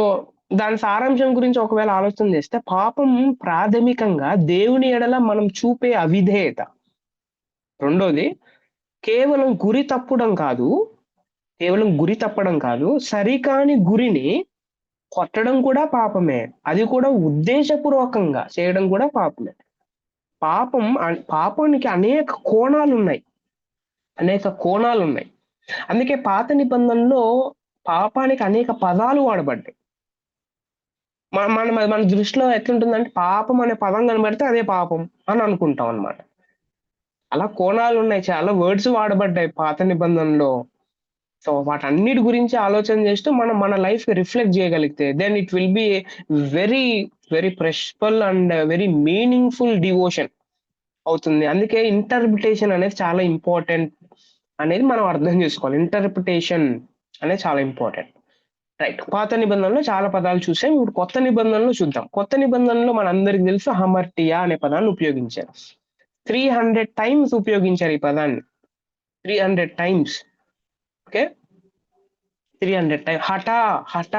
దాని సారాంశం గురించి ఒకవేళ ఆలోచన చేస్తే, పాపం ప్రాథమికంగా దేవుని ఎడల మనం చూపే అవిధేయత. రెండోది కేవలం గురి తప్పడం కాదు, సరికాని గురిని కొట్టడం కూడా పాపమే. అది కూడా ఉద్దేశపూర్వకంగా చేయడం కూడా పాపమే. పాపానికి అనేక కోణాలు ఉన్నాయి. అందుకే పాత నిబంధనలో పాపానికి అనేక పదాలు వాడబడ్డాయి. మన దృష్టిలో ఎట్లుంటుందంటే, పాపం అనే పదం కనబడితే అదే పాపం అని అనుకుంటాం అన్నమాట. అలా కోణాలు ఉన్నాయి, చాలా వర్డ్స్ వాడబడ్డాయి పాత నిబంధనలో. సో వాటన్నిటి గురించి ఆలోచన చేస్తూ మనం మన లైఫ్ రిఫ్లెక్ట్ చేయగలిగితే then it will be very very precious and very meaningful devotion అవుతుంది. అందుకే ఇంటర్ప్రిటేషన్ అనేది చాలా ఇంపార్టెంట్ అనేది మనం అర్థం చేసుకోవాలి. ఇంటర్ప్రిటేషన్ అనేది చాలా ఇంపార్టెంట్. రైట్, పాత నిబంధనలో చాలా పదాలు చూసాం. ఇప్పుడు కొత్త నిబంధనలో చూద్దాం. కొత్త నిబంధనలో మనందరికి తెలుసు హమర్టియా అనే పదాన్ని ఉపయోగించారు. 300 టైమ్స్ ఉపయోగించారు ఈ పదాన్ని, 300 టైమ్స్. Okay, 300 times. హఠ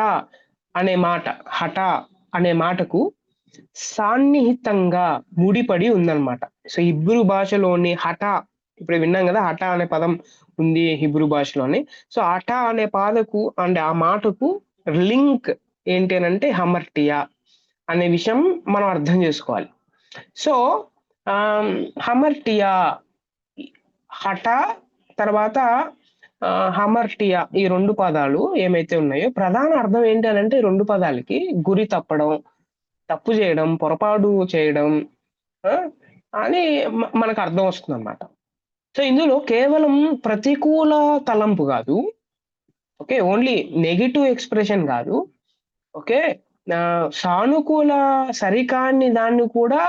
అనే మాటకు సాన్నిహితంగా ముడిపడి ఉందన్నమాట. సో హిబ్రూ భాషలోని హఠ, ఇప్పుడు విన్నాం కదా, హఠ అనే పదం ఉంది హిబ్రూ భాషలోని. సో హఠ అనే పాదకు అంటే ఆ మాటకు లింక్ ఏంటి అని అంటే హమర్టియా అనే విషయం మనం అర్థం చేసుకోవాలి. సో హమర్టియా, హఠ తర్వాత హమర్టియా, ఈ రెండు పదాలు ఏమైతే ఉన్నాయో ప్రధాన అర్థం ఏంటి అని అంటే, రెండు పదాలకి గురి తప్పడం, తప్పు చేయడం, పొరపాటు చేయడం అని మనకు అర్థం వస్తుంది అన్నమాట. సో ఇందులో కేవలం ప్రతికూల తలంపు కాదు, ఓకే, ఓన్లీ నెగిటివ్ ఎక్స్ప్రెషన్ కాదు, ఓకే, సానుకూల సరికాని దాన్ని కూడా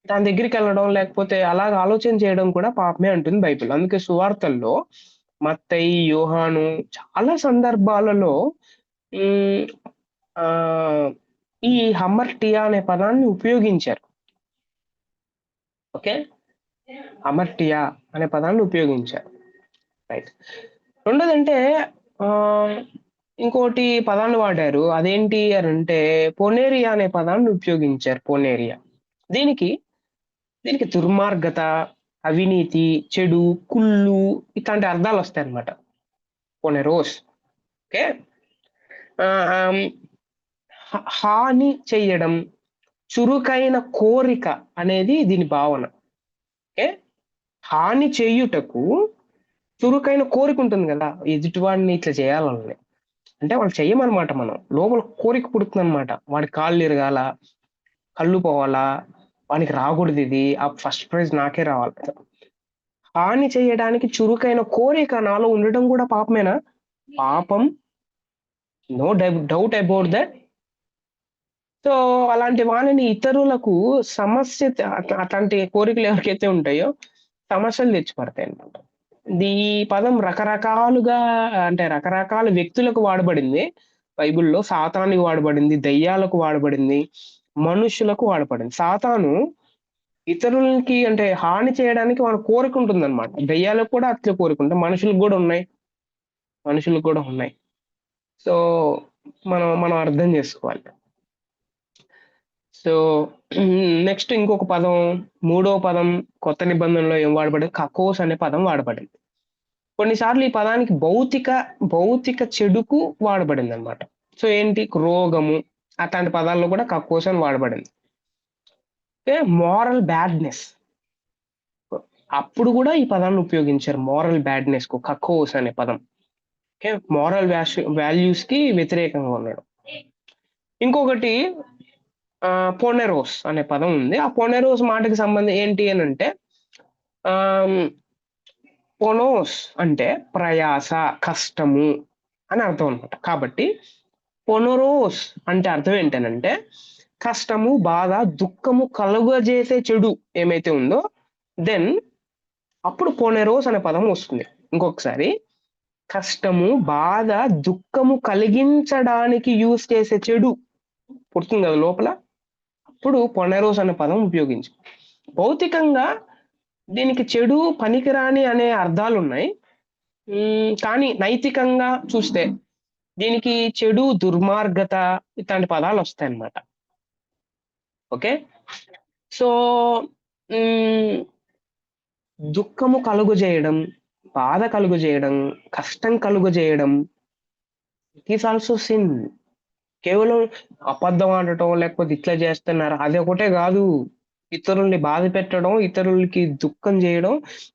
దాని దగ్గరికి వెళ్ళడం లేకపోతే అలాగ ఆలోచన చేయడం కూడా పాపమే అంటుంది బైబిల్. అందుకే సువార్తల్లో మత్తయి, యోహాను చాలా సందర్భాలలో ఈ హమర్టియా అనే పదాన్ని ఉపయోగించారు. ఓకే, హమర్టియా అనే పదాన్ని ఉపయోగించారు. రైట్. రెండోదంటే ఇంకోటి పదాన్ని వాడారు, అదేంటి అని అంటే పొనేరియా అనే పదాన్ని ఉపయోగించారు. పొనేరియా, దీనికి దుర్మార్గత, అవినీతి, చెడు, కుళ్ళు ఇట్లాంటి అర్థాలు వస్తాయి అన్నమాట. పొనెరోస్. ఓకే, హాని చెయ్యడం, చురుకైన కోరిక అనేది దీని భావన. ఓకే, హాని చేయుటకు చురుకైన కోరిక ఉంటుంది కదా, ఎదుటివాడిని ఇట్లా చేయాలని అంటే వాళ్ళు చెయ్యమన్నమాట. మనం లోపల కోరిక పుడుతుంది అనమాట. వాడి కాళ్ళు ఇరగాల, కళ్ళు పోవాలా, వానికి రాకూడదు, ఇది ఆ ఫస్ట్ ప్రైజ్ నాకే రావాలి. హాని చేయడానికి చురుకైన కోరిక నాలో ఉండటం కూడా పాపమేనా? పాపం, no doubt about that. So అలాంటి వాళ్ళని ఇతరులకు సమస్య అట్లాంటి కోరికలు ఎవరికైతే ఉంటాయో సమస్యలు తెచ్చిపడతాయి అన్నమాట. ఈ పదం రకరకాలుగా అంటే రకరకాల వ్యక్తులకు వాడబడింది బైబిల్లో. సాతానికి వాడబడింది, దయ్యాలకు వాడబడింది, మనుషులకు వాడబడింది. సాతాను ఇతరులకి అంటే హాని చేయడానికి వాడి కోరిక ఉంటుందన్నమాట. దయ్యాలకు కూడా అట్లే కోరిక ఉంటుంది, మనుషులకు కూడా ఉన్నాయి, మనుషులకు కూడా ఉన్నాయి. సో మనం మనం అర్థం చేసుకోవాలి. సో నెక్స్ట్ ఇంకొక పదం, మూడో పదం కొత్త నిబంధనలో ఏం వాడబడింది? కకోస్ అనే పదం వాడబడింది. కొన్నిసార్లు ఈ పదానికి భౌతిక చెడుకు వాడబడింది అనమాట. సో ఏంటి? రోగము అట్లాంటి పదాల్లో కూడా కకోస్ అని వాడబడింది. మోరల్ బ్యాడ్నెస్, అప్పుడు కూడా ఈ పదాన్ని ఉపయోగించారు. మోరల్ బ్యాడ్నెస్ కు కకోస్ అనే పదం. ఓకే, మోరల్ వాల్యూస్ కి వ్యతిరేకంగా ఉన్నాడు. ఇంకొకటి పోనెరోస్ అనే పదం ఉంది. ఆ పోనెరోస్ మాటకి సంబంధం ఏంటి అని అంటే పోనోస్ అంటే ప్రయాస, కష్టము అని అర్థం అనమాట. కాబట్టి పొనరోస్ అంటే అర్థం ఏంటనంటే కష్టము, బాధ, దుఃఖము కలుగజేసే చెడు ఏమైతే ఉందో దెన్ అప్పుడు పోనెరోస్ అనే పదం వస్తుంది. ఇంకొకసారి, కష్టము, బాధ, దుఃఖము కలిగించడానికి యూజ్ చేసే చెడు పుడుతుంది కదా లోపల, అప్పుడు పొనెరోస్ అనే పదం ఉపయోగించి. భౌతికంగా దీనికి చెడు, పనికిరాని అనే అర్థాలు ఉన్నాయి. కానీ నైతికంగా చూస్తే దీనికి చెడు, దుర్మార్గత ఇట్లాంటి పదాలు వస్తాయి అన్నమాట. ఓకే, సో దుఃఖము కలుగు చేయడం, బాధ కలుగు చేయడం, కష్టం కలుగు చేయడం, ఇట్ ఈస్ ఆల్సో సిన్. కేవలం అబద్ధం ఆడటం లేకపోతే ఇట్లా చేస్తున్నారు అది ఒకటే కాదు. ఇతరుల్ని బాధ పెట్టడం, ఇతరులకి దుఃఖం చేయడం,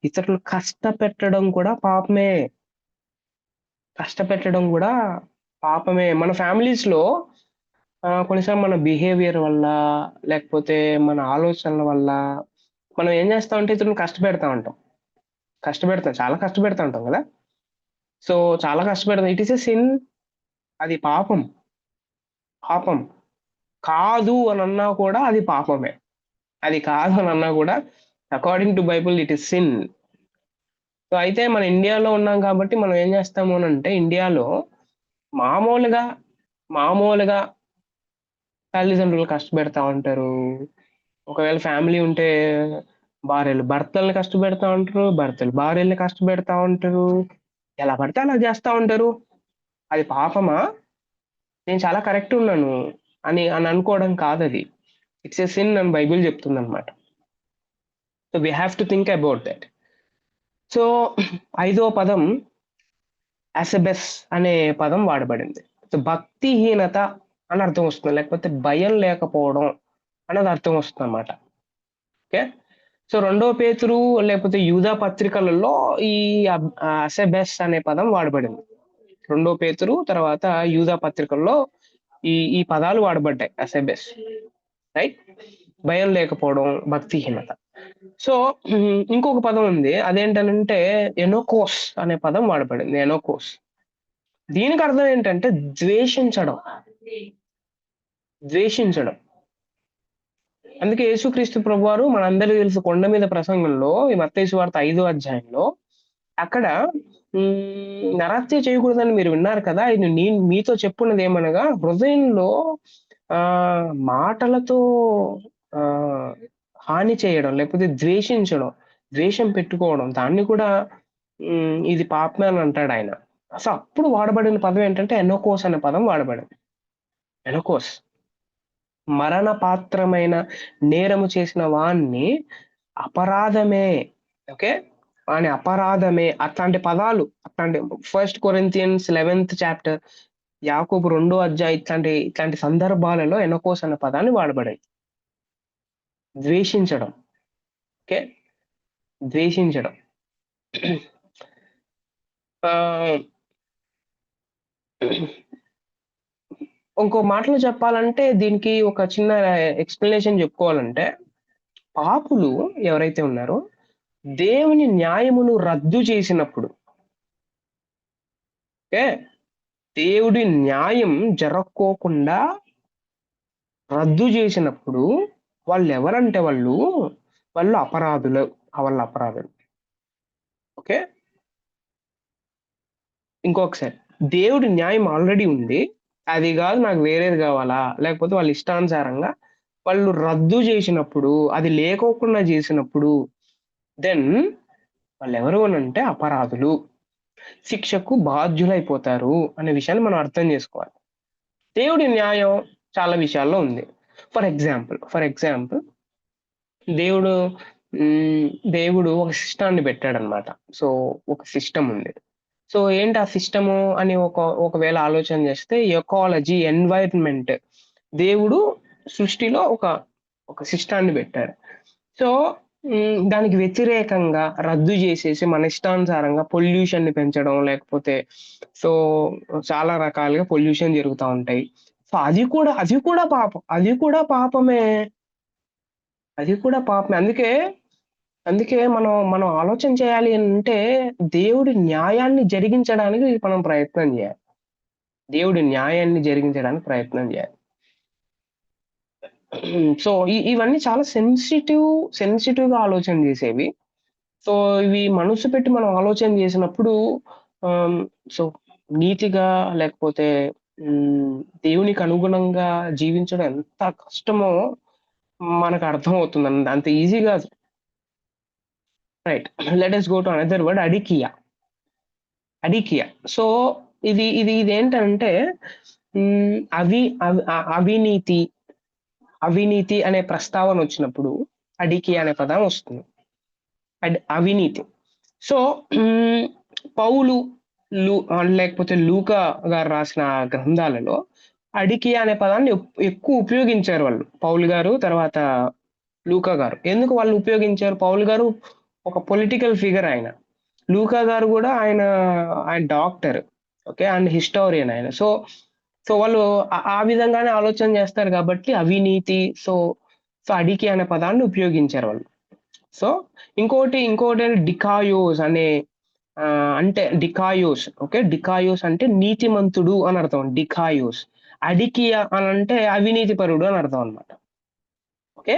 ఇతరులు కష్టపెట్టడం కూడా పాపమే. కష్టపెట్టడం కూడా పాపమే. మన ఫ్యామిలీస్ లో కొన్నిసార్లు మన బిహేవియర్ వల్ల లేకపోతే మన ఆలోచనల వల్ల మనం ఏం చేస్తా ఉంటే ఇతరులను చాలా కష్టపెడతా ఉంటాం కదా. సో చాలా కష్టపెడతాం, ఇట్ ఈస్ ఎ సిన్. అది పాపం. పాపం కాదు అని అన్నా కూడా అది పాపమే. అది కాదు అని అన్నా కూడా according to Bible it is sin. So అయితే మన ఇండియాలో ఉన్నాం కాబట్టి మనం ఏం చేస్తాము అని అంటే ఇండియాలో మామూలుగా తల్లిదండ్రులు కష్టపెడతా ఉంటారు. ఒకవేళ ఫ్యామిలీ ఉంటే భార్యలు భర్తల్ని కష్టపెడతా ఉంటారు, భర్తలు భార్యల్ని కష్టపెడతా ఉంటారు, ఎలా పడితే అలా చేస్తా ఉంటారు. అది పాపమా? నేను చాలా కరెక్ట్ ఉన్నాను అని అనుకోవడం కాదు అది. ఇట్స్ ఎ సిన్ అని బైబిల్ చెప్తుంది అనమాట. So we have to think about that. So ఐదో పదం అసెబెస్ అనే పదం వాడబడింది. సో భక్తిహీనత అని అర్థం వస్తుంది, లేకపోతే భయం లేకపోవడం అనేది అర్థం వస్తుంది అన్నమాట. ఓకే, సో 2 పేతురు లేకపోతే యూదా పత్రికలలో ఈ అసెబెస్ అనే పదం వాడబడింది. 2 పేతురు తర్వాత యూదా పత్రికల్లో ఈ పదాలు వాడబడ్డాయి. అసెబెస్, రైట్? భయం లేకపోవడం, భక్తిహీనత. సో ఇంకొక పదం ఉంది, అదేంటనంటే ఎనోకోస్ అనే పదం వాడబడింది. ఎనోకోస్, దీనికి అర్థం ఏంటంటే ద్వేషించడం. అందుకే యేసుక్రీస్తు ప్రభువారు మనందరికీ తెలుసు కొండ మీద ప్రసంగంలో ఈ మత్తయి సువార్త 5వ అధ్యాయంలో అక్కడ నరహత్య చేయకూడదని మీరు విన్నారు కదా, ఇది నేను మీతో చెప్పున్నది ఏమనగా హృదయంలో మాటలతో హాని చేయడం లేకపోతే ద్వేషం పెట్టుకోవడం, దాన్ని కూడా ఇది పాపమే అని అంటాడు ఆయన. అసలు అప్పుడు వాడబడిన పదం ఏంటంటే ఎనోకోస్ అనే పదం వాడబడింది. ఎనోకోస్, మరణ పాత్రమైన నేరము చేసిన వాణ్ణి అపరాధమే. ఓకే, వాని అపరాధమే. అట్లాంటి పదాలు, అట్లాంటి 1 Corinthians 11th chapter, యాకోబు 2వ అధ్యాయం, ఇట్లాంటి సందర్భాలలో ఎనోకోస్ అనే పదాన్ని వాడబడింది. ద్వేషించడం. ఓకే, ద్వేషించడం. ఇంకో మాటలో చెప్పాలంటే దీనికి ఒక చిన్న ఎక్స్ప్లెనేషన్ చెప్పుకోవాలంటే, పాపులు ఎవరైతే ఉన్నారో దేవుని న్యాయమును రద్దు చేసినప్పుడు, ఓకే, దేవుడి న్యాయం జరక్కోకుండా రద్దు చేసినప్పుడు వాళ్ళు ఎవరంటే వాళ్ళు అపరాధులు. వాళ్ళు అపరాధులు. ఓకే. ఇంకొకసారి, దేవుడి న్యాయం ఆల్రెడీ ఉంది. అది కాదు నాకు వేరేది కావాలా, లేకపోతే వాళ్ళ ఇష్టానుసారంగా వాళ్ళు రద్దు చేసినప్పుడు, అది లేకోకుండా చేసినప్పుడు, దెన్ వాళ్ళు ఎవరు అనంటే అపరాధులు. శిక్షకు బాధ్యులైపోతారు అనే విషయాన్ని మనం అర్థం చేసుకోవాలి. దేవుడి న్యాయం చాలా విషయాల్లో ఉంది. ఫర్ ఎగ్జాంపుల్ దేవుడు దేవుడు ఒక సిస్టాన్ని పెట్టాడనమాట. సో, ఒక సిస్టమ్ ఉంది. సో, ఏంటి ఆ సిస్టము అని ఒకవేళ ఆలోచన చేస్తే ఎకాలజీ, ఎన్వైర్న్మెంట్, దేవుడు సృష్టిలో ఒక సిస్టాన్ని పెట్టాడు. సో, దానికి వ్యతిరేకంగా రద్దు చేసేసి మన ఇష్టానుసారంగా పొల్యూషన్‌ని పెంచడం, లేకపోతే సో, చాలా రకాలుగా పొల్యూషన్ జరుగుతా ఉంటాయి. సో, అది కూడా పాపం. అది కూడా పాపమే. అది కూడా పాపమే. అందుకే మనం ఆలోచన చేయాలి అంటే, దేవుడి న్యాయాన్ని జరిగించడానికి మనం ప్రయత్నం చేయాలి. దేవుడి న్యాయాన్ని జరిగించడానికి ప్రయత్నం చేయాలి. సో, ఇవన్నీ చాలా సెన్సిటివ్‌గా ఆలోచన చేసేవి. సో, ఇవి మనసు పెట్టి మనం ఆలోచన చేసినప్పుడు ఆహ్, సో, నీతిగా లేకపోతే దేవునికి అనుగుణంగా జీవించడం ఎంత కష్టమో మనకు అర్థమవుతుందండి. అంత ఈజీ కాదు. Right. Let us go to another word, అడికియా. అడికియా. సో, ఇదేంటంటే హ్మ్, అవి అవి అ అవినీతి అనే ప్రస్తావన వచ్చినప్పుడు అడికియా అనే పదం వస్తుంది. అవినీతి. సో, పౌలు, లేకపోతే లూకా గారు రాసిన గ్రంథాలలో అడికియా అనే పదాన్ని ఎక్కువ ఉపయోగించారు వాళ్ళు. పౌలు గారు, తర్వాత లూకా గారు. ఎందుకు వాళ్ళు ఉపయోగించారు? పౌలు గారు ఒక పొలిటికల్ ఫిగర్ ఆయన. లూకా గారు గూడా ఆయన డాక్టర్. ఓకే. అండ్ హిస్టోరియన్ ఆయన. సో, వాళ్ళు ఆ విధంగానే ఆలోచన చేస్తారు గాబట్టి అవినీతి, సో, అడికి అనే పదాన్ని ఉపయోగించారు వాళ్ళు. సో, ఇంకోటేంటి డికాయోస్ అనే అంటే డికాయోస్. ఓకే. డికాయోస్ అంటే నీతిమంతుడు అని అర్థం. డికాయోస్. అడికియా అనంటే అవినీతిపరుడు అని అర్థం అన్నమాట. ఓకే.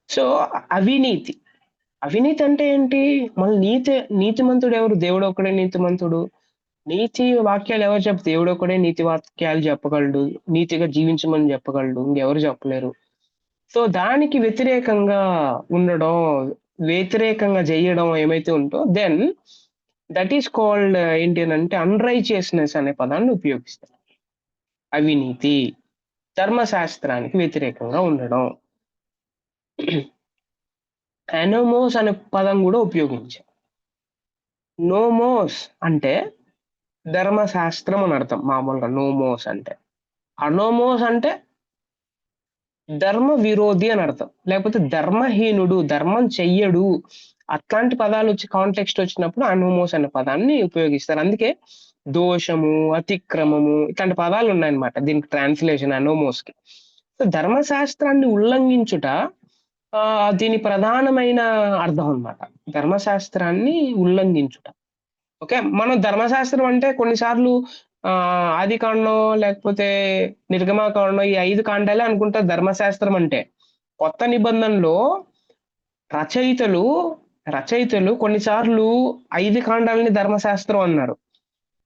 సో, అవినీతి. అవినీతి అంటే ఏంటి? మళ్ళీ నీతిమంతుడు ఎవరు? దేవుడొక్కడే నీతిమంతుడు. నీతి వాక్యాలు ఎవరు దేవుడొక్కడే నీతి వాక్యాలు చెప్పగలడు. నీతిగా జీవించమని చెప్పగలడు. ఇంకెవరు చెప్పలేరు. సో, దానికి వ్యతిరేకంగా ఉండడం, వ్యతిరేకంగా జేయడం ఏమైతే ఉంటో దెన్ దట్ ఈస్ కాల్డ్ ఏంటి అనంటే అన్‌రైచియస్‌నెస్ అనే పదాన్ని ఉపయోగిస్తారు. అవినీతి. ధర్మశాస్త్రానికి వ్యతిరేకంగా ఉండడం. అనోమోస్ అనే పదం గూడా ఉపయోగించారు. నోమోస్ అంటే ధర్మశాస్త్రం అని అర్థం మామూలుగా నోమోస్ అంటే. అనోమోస్ అంటే ధర్మ విరోధి అని అర్థం. లేకపోతే ధర్మహీనుడు, ధర్మం చెయ్యడు. అట్లాంటి పదాలొచ్చి కాంటెక్స్ట్ వచ్చినప్పుడు అనోమోస్ అనే పదాన్ని ఉపయోగిస్తారు. అందుకే దోషము, అతిక్రమము ఇట్లాంటి పదాలున్నాయన్నమాట. దీనికి ట్రాన్స్‌లేషన్ అనోమోస్‌కి. సో, ధర్మశాస్త్రాన్ని ఉల్లంఘించుట దీని ప్రధానమైన అర్థం అన్నమాట. ధర్మశాస్త్రాన్ని ఉల్లంఘించుట. ఓకే. మనం ధర్మశాస్త్రం అంటే కొన్నిసార్లు ఆదికాండం లేకపోతే నిర్గమాకాండం ఈ 5 కాండాలే అనుకుంటారు ధర్మశాస్త్రం అంటే. కొత్త నిబంధనలో రచయితలు కొన్నిసార్లు 5 కాండాలని ధర్మశాస్త్రం అన్నారు.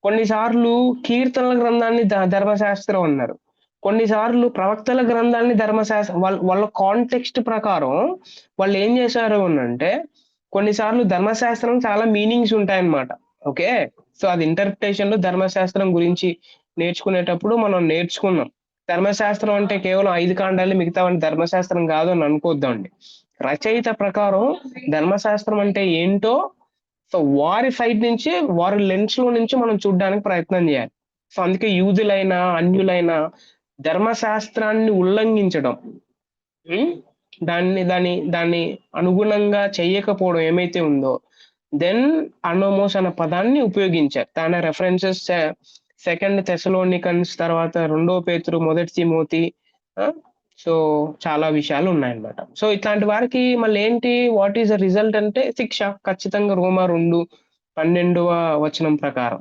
కొన్నిసార్లు కీర్తనల గ్రంథాన్ని ధర్మశాస్త్రం అన్నారు. కొన్నిసార్లు ప్రవక్తల గ్రంథాన్ని వాళ్ళ కాంటెక్స్ట్ ప్రకారం వాళ్ళు ఏం చేశారు అనంటే, కొన్నిసార్లు ధర్మశాస్త్రం చాలా మీనింగ్స్ ఉంటాయన్నమాట. ఓకే. సో, అది ఇంటర్ప్రిటేషన్‌లో ధర్మశాస్త్రం గురించి నేర్చుకునేటప్పుడు మనం నేర్చుకున్నాం. ధర్మశాస్త్రం అంటే కేవలం 5 కాండాలే మిగతావన్నీ ధర్మశాస్త్రం కాదు అని అనుకోద్దండి. రచయిత ప్రకారం ధర్మశాస్త్రం అంటే ఏంటో సో, వారి సైడ్ నుంచి, వారి లెన్స్‌లో నుంచి మనం చూడ్డానికి ప్రయత్నం చేయాలి. సో, అందుకే యూదులైనా, అన్యులైనా ధర్మశాస్త్రాన్ని ఉల్లంఘించడం, హ్మ్. దాన్ని అనుగుణంగా చెయ్యకపోవడం ఏమైతే ఉందో, దెన్ అనోమోస్ అనే పదాన్ని ఉపయోగించారు. దాని రెఫరెన్సెస్ సెకండ్ థెసలోనికన్స్, తర్వాత రెండో పేతురు, మొదటి తిమోతి. ఆ! సో, చాలా విషయాలున్నాయన్నమాట. సో, ఇట్లాంటి వారికి మళ్ళేంటి వాట్ ఈస్ ద రిజల్ట్ అంటే శిక్ష. ఖచ్చితంగా రోమా 2:12 వచనం ప్రకారం.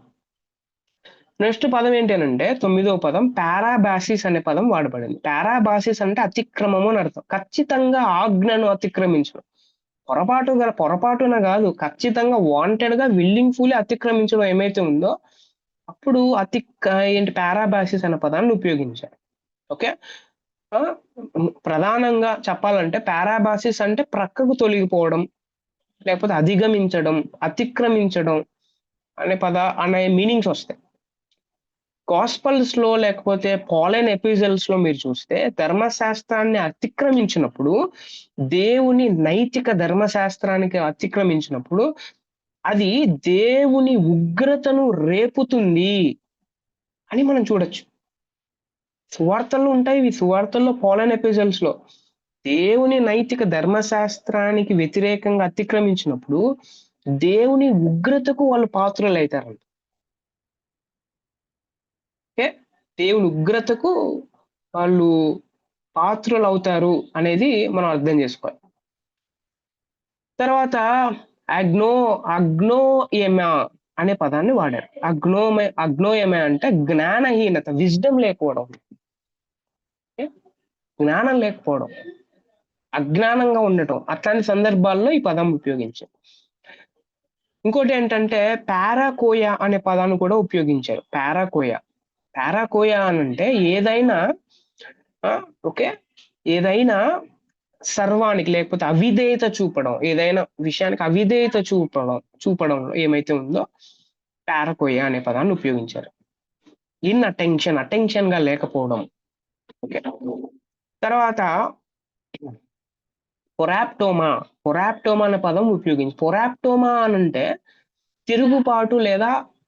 నెక్స్ట్ పదం ఏంటి అంటే 9వ పదం పారాబాసిస్ అనే పదం వాడబడింది. పారాబాసిస్ అంటే అతిక్రమము అని అర్థం. ఖచ్చితంగా ఆజ్ఞను అతిక్రమించడం. పొరపాటున కాదు, ఖచ్చితంగా వాంటెడ్ గా విల్లింగ్ఫుల్లీ అతిక్రమించడం ఏమైతే ఉందో అప్పుడు ఏంటి పారాబాసిస్ అనే పదాన్ని ఉపయోగించారు. ఓకే, ప్రధానంగా చెప్పాలంటే పారాబాసిస్ అంటే ప్రక్కకు తొలగిపోవడం, లేకపోతే అధిగమించడం, అతిక్రమించడం అనే మీనింగ్స్ వస్తాయి. గాస్పల్స్ లో లేకపోతే పాలెన్ ఎపిజల్స్ లో మీరు చూస్తే ధర్మశాస్త్రాన్ని అతిక్రమించినప్పుడు, దేవుని నైతిక ధర్మశాస్త్రానికి అతిక్రమించినప్పుడు అది దేవుని ఉగ్రతను రేపుతుంది అని మనం చూడొచ్చు. సువార్తల్లో ఉంటాయి ఇవి. సువార్తల్లో పాలెన్ ఎపిజల్స్ లో దేవుని నైతిక ధర్మశాస్త్రానికి వ్యతిరేకంగా అతిక్రమించినప్పుడు దేవుని ఉగ్రతకు వాళ్ళు పాత్రలు అవుతారంట. ఓకే, దేవుని ఉగ్రతకు వాళ్ళు పాత్రలు అవుతారు అనేది మనం అర్థం చేసుకోవాలి. తర్వాత అగ్నోయమా అనే పదాన్ని వాడారు. అగ్నోయమ అంటే జ్ఞానహీనత, విజ్డమ్ లేకపోవడం, జ్ఞానం లేకపోవడం, అజ్ఞానంగా ఉండటం, అట్లాంటి సందర్భాల్లో ఈ పదం ఉపయోగించారు. ఇంకోటి ఏంటంటే పారాకోయ అనే పదాన్ని కూడా ఉపయోగించారు. పారాకోయ అని అంటే ఏదైనా సర్వానికి లేకపోతే అవిధేయత చూపడం, ఏదైనా విషయానికి అవిధేయత చూపడం ఏమైతే ఉందో పారాకోయ అనే పదాన్ని ఉపయోగించారు. అటెన్షన్ గా లేకపోవడం. ఓకే, తర్వాత పొరాప్టోమా అనే పదం ఉపయోగించి, పొరాప్టోమా అని అంటే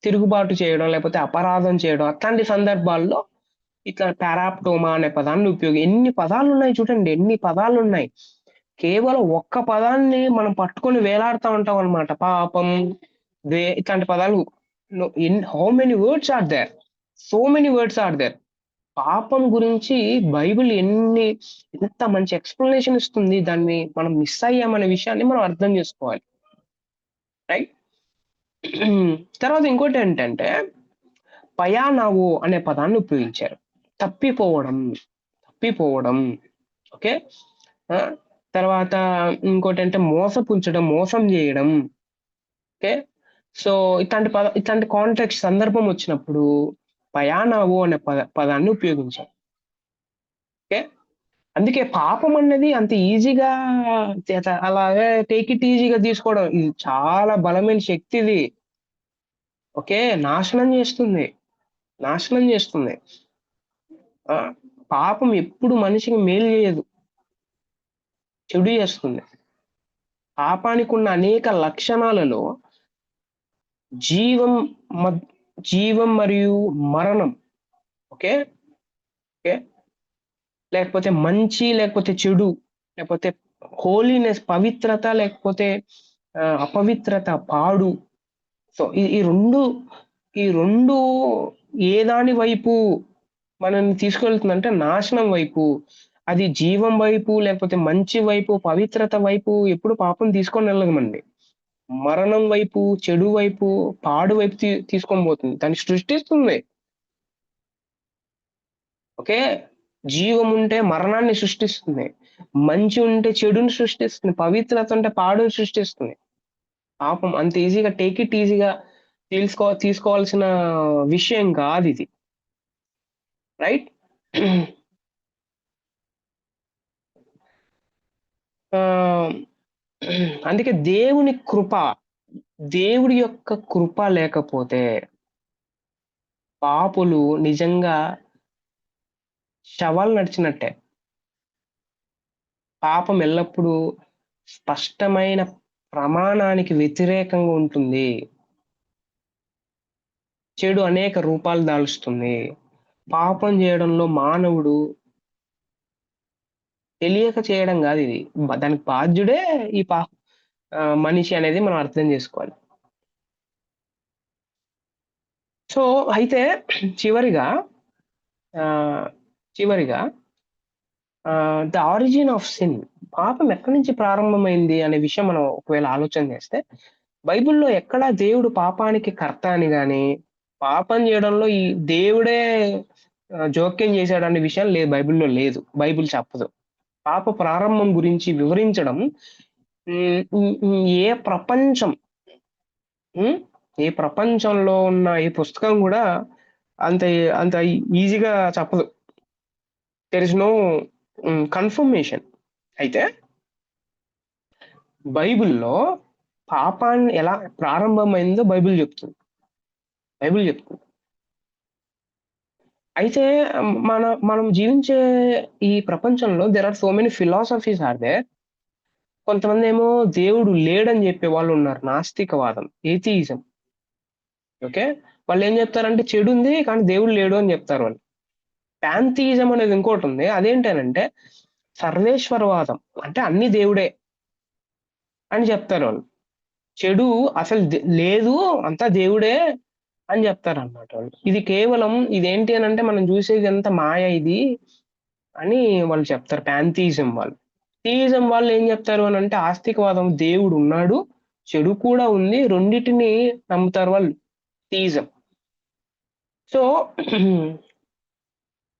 తిరుగుబాటు చేయడం, లేకపోతే అపరాధం చేయడం, అట్లాంటి సందర్భాల్లో ఇట్లా పారాప్టోమా అనే పదాన్ని ఎన్ని పదాలు ఉన్నాయి చూడండి, ఎన్ని పదాలు ఉన్నాయి. కేవలం ఒక్క పదాన్ని మనం పట్టుకొని వేలాడుతూ ఉంటాం అనమాట. పాపం, ఇట్లాంటి పదాలు. How many words are there? So many words are there. పాపం గురించి బైబిల్ ఎంత మంచి ఎక్స్ప్లెనేషన్ ఇస్తుంది. దాన్ని మనం మిస్ అయ్యామనే విషయాన్ని మనం అర్థం చేసుకోవాలి. రైట్. తర్వాత ఇంకోటి ఏంటంటే పయానావో అనే పదాన్ని ఉపయోగించారు. తప్పిపోవడం. ఓకే, తర్వాత ఇంకోటి అంటే మోసపుంచడం, మోసం చేయడం. ఓకే, సో ఇట్లాంటి కాంటెక్స్ట్ సందర్భం వచ్చినప్పుడు పయానావో అనే పదాన్ని ఉపయోగించారు. ఓకే, అందుకే పాపం అన్నది అంత ఈజీగా అలాగే టేక్ ఇట్ ఈజీగా తీసుకోవడం, ఇది చాలా బలమైన శక్తి. ఇది ఓకే, నాశనం చేస్తుంది. పాపం ఎప్పుడు మనిషికి మేలు చేయదు, చెడు చేస్తుంది. పాపానికి ఉన్న అనేక లక్షణాలలో జీవం మరియు మరణం. ఓకే, లేకపోతే మంచి లేకపోతే చెడు, లేకపోతే హోలీనెస్ పవిత్రత లేకపోతే అపవిత్రత, పాడు. సో ఈ రెండు ఏ దాని వైపు మనల్ని తీసుకెళ్తుందంటే నాశనం వైపు. అది జీవం వైపు లేకపోతే మంచి వైపు, పవిత్రత వైపు ఎప్పుడు పాపం తీసుకొని వెళ్ళగమండి. మరణం వైపు, చెడు వైపు, పాడు వైపు తీసుకొని పోతుంది, దాన్ని సృష్టిస్తుంది. ఓకే, జీవం ఉంటే మరణాన్ని సృష్టిస్తుంది, మంచి ఉంటే చెడుని సృష్టిస్తుంది, పవిత్రత ఉంటే పాడుని సృష్టిస్తుంది. పాపం అంత ఈజీగా టేక్ ఇట్ ఈజీగా తీసుకోవాల్సిన విషయం కాదు ఇది. రైట్. అందుకే దేవుడి యొక్క కృప లేకపోతే పాపులు నిజంగా శవాలు నడిచినట్టే. పాపం ఎల్లప్పుడూ స్పష్టమైన ప్రమాణానికి వ్యతిరేకంగా ఉంటుంది. చెడు అనేక రూపాలు దాల్చుతుంది. పాపం చేయడంలో మానవుడు తెలియక చేయడం కాదు, ఇది దానికి బాధ్యుడే ఈ మనిషి అనేది మనం అర్థం చేసుకోవాలి. సో అయితే చివరిగా ద ఆరిజిన్ ఆఫ్ సిన్, పాపం ఎక్కడి నుంచి ప్రారంభమైంది అనే విషయం మనం ఒకవేళ ఆలోచన చేస్తే బైబిల్లో ఎక్కడా దేవుడు పాపానికి కర్త అని గాని, పాపం చేయడంలో ఈ దేవుడే జోక్యం చేశాడనే విషయం లేదు, బైబిల్లో లేదు, బైబిల్ చెప్పదు. పాప ప్రారంభం గురించి వివరించడం ఏ ప్రపంచం ఏ ప్రపంచంలో ఉన్న ఏ పుస్తకం కూడా అంత అంత ఈజీగా చెప్పదు. There is no confirmation. అయితే బైబిల్లో పాపాన్ని ఎలా ప్రారంభమైందో బైబిల్ చెప్తుంది. అయితే మనం జీవించే ఈ ప్రపంచంలో there are so many philosophies are there. కొంతమంది ఏమో దేవుడు లేడని చెప్పే వాళ్ళు ఉన్నారు, నాస్తికవాదం, ఏథియిజం. ఓకే, వాళ్ళు ఏం చెప్తారంటే చెడు ఉంది కానీ దేవుడు లేడు అని చెప్తారు వాళ్ళు. ప్యాంథియిజం అనేది ఇంకోటి ఉంది, అదేంటనంటే సర్వేశ్వరవాదం, అంటే అన్ని దేవుడే అని చెప్తారు వాళ్ళు. చెడు అసలు లేదు, అంతా దేవుడే అని చెప్తారు అన్నమాట వాళ్ళు. ఇది కేవలం ఇదేంటి అని అంటే మనం చూసేది ఎంత మాయ ఇది అని వాళ్ళు చెప్తారు, ప్యాంథియిజం వాళ్ళు. థియిజం వాళ్ళు ఏం చెప్తారు అని అంటే ఆస్తికవాదం, దేవుడు ఉన్నాడు, చెడు కూడా ఉంది, రెండిటిని నమ్ముతారు వాళ్ళు, థియిజం. సో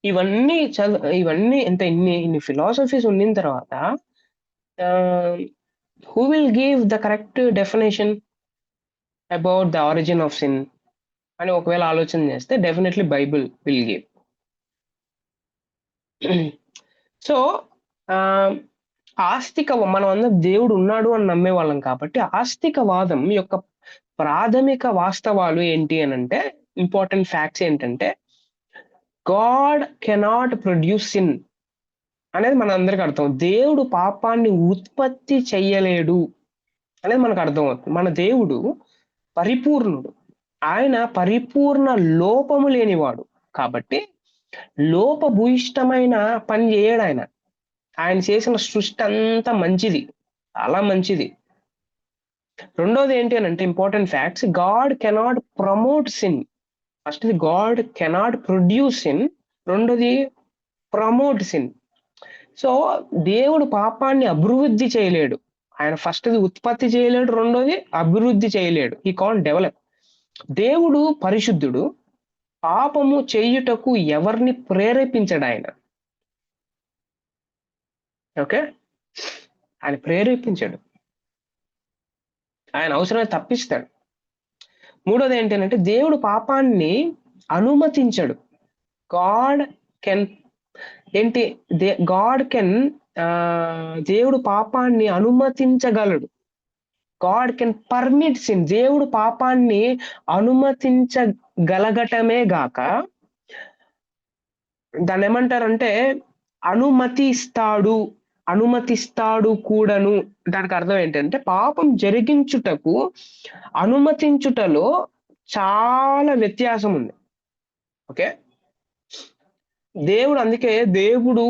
ఇవన్నీ ఎంత ఇన్ని ఫిలాసఫీస్ ఉన్న తర్వాత who will give the correct definition about the origin of sin అని ఒకవేళ ఆలోచన చేస్తే definitely Bible will give. So మనం అందరం దేవుడు ఉన్నాడు అని నమ్మే వాళ్ళం కాబట్టి ఆస్తికవాదం యొక్క ప్రాథమిక వాస్తవాలు ఏంటి అని అంటే, ఇంపార్టెంట్ ఫ్యాక్ట్స్ ఏంటంటే, గాడ్ కెనాట్ ప్రొడ్యూస్ సిన్ అనేది మన అందరికి అర్థం. దేవుడు పాపాన్ని ఉత్పత్తి చెయ్యలేడు అనేది మనకు అర్థమవుతుంది. మన దేవుడు పరిపూర్ణుడు, ఆయన పరిపూర్ణ లోపము లేనివాడు కాబట్టి లోపభూయిష్టమైన పని చేయడు. ఆయన చేసిన సృష్టి అంతా మంచిది, చాలా మంచిది. రెండోది ఏంటి అని అంటే, important facts, God cannot promote sin. First God cannot produce sin, రెండోది ప్రమోట్ సిన్. సో దేవుడు పాపాన్ని అభివృద్ధి చేయలేడు. ఆయన ఫస్ట్ది ఉత్పత్తి చేయలేడు, రెండోది అభివృద్ధి చేయలేడు. ఈ కాంట్ డెవలప్. దేవుడు పరిశుద్ధుడు, పాపము చేయుటకు ఎవరిని ప్రేరేపించడు ఆయన. ఓకే, ఆయన ప్రేరేపించాడు, ఆయన అవసరమైతే తప్పిస్తాడు. మూడోది ఏంటంటే, దేవుడు పాపాన్ని అనుమతించడు. గాడ్ కెన్ దేవుడు పాపాన్ని అనుమతించగలడు. God can permit sin. దేవుడు పాపాన్ని అనుమతించగలగటమే గాక దాన్ని ఏమంటారంటే అనుమతిస్తాడు కూడాను. దానికి అర్థం ఏంటంటే, పాపం జరిగించుటకు అనుమతించుటలో చాలా వ్యత్యాసం ఉంది. ఓకే, అందుకే దేవుడు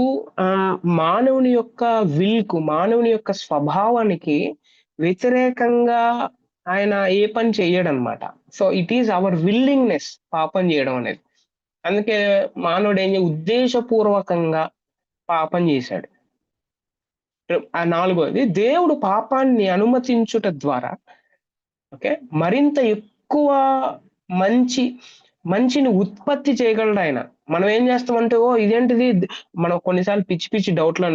మానవుని యొక్క విల్కు, మానవుని యొక్క స్వభావానికి వ్యతిరేకంగా ఆయన ఏ పని చెయ్యడనమాట. So it is our willingness పాపం చేయడం అనేది. అందుకే మానవుడు ఉద్దేశపూర్వకంగా పాపం చేశాడు. నాలుగోది, దేవుడు పాపాన్ని అనుమతించుట ద్వారా ఓకే మరింత ఎక్కువ మంచిని ఉత్పత్తి చేయగలడు ఆయన. మనం ఏం చేస్తామంటే, ఇదేంటిది, మనం కొన్నిసార్లు పిచ్చి డౌట్లు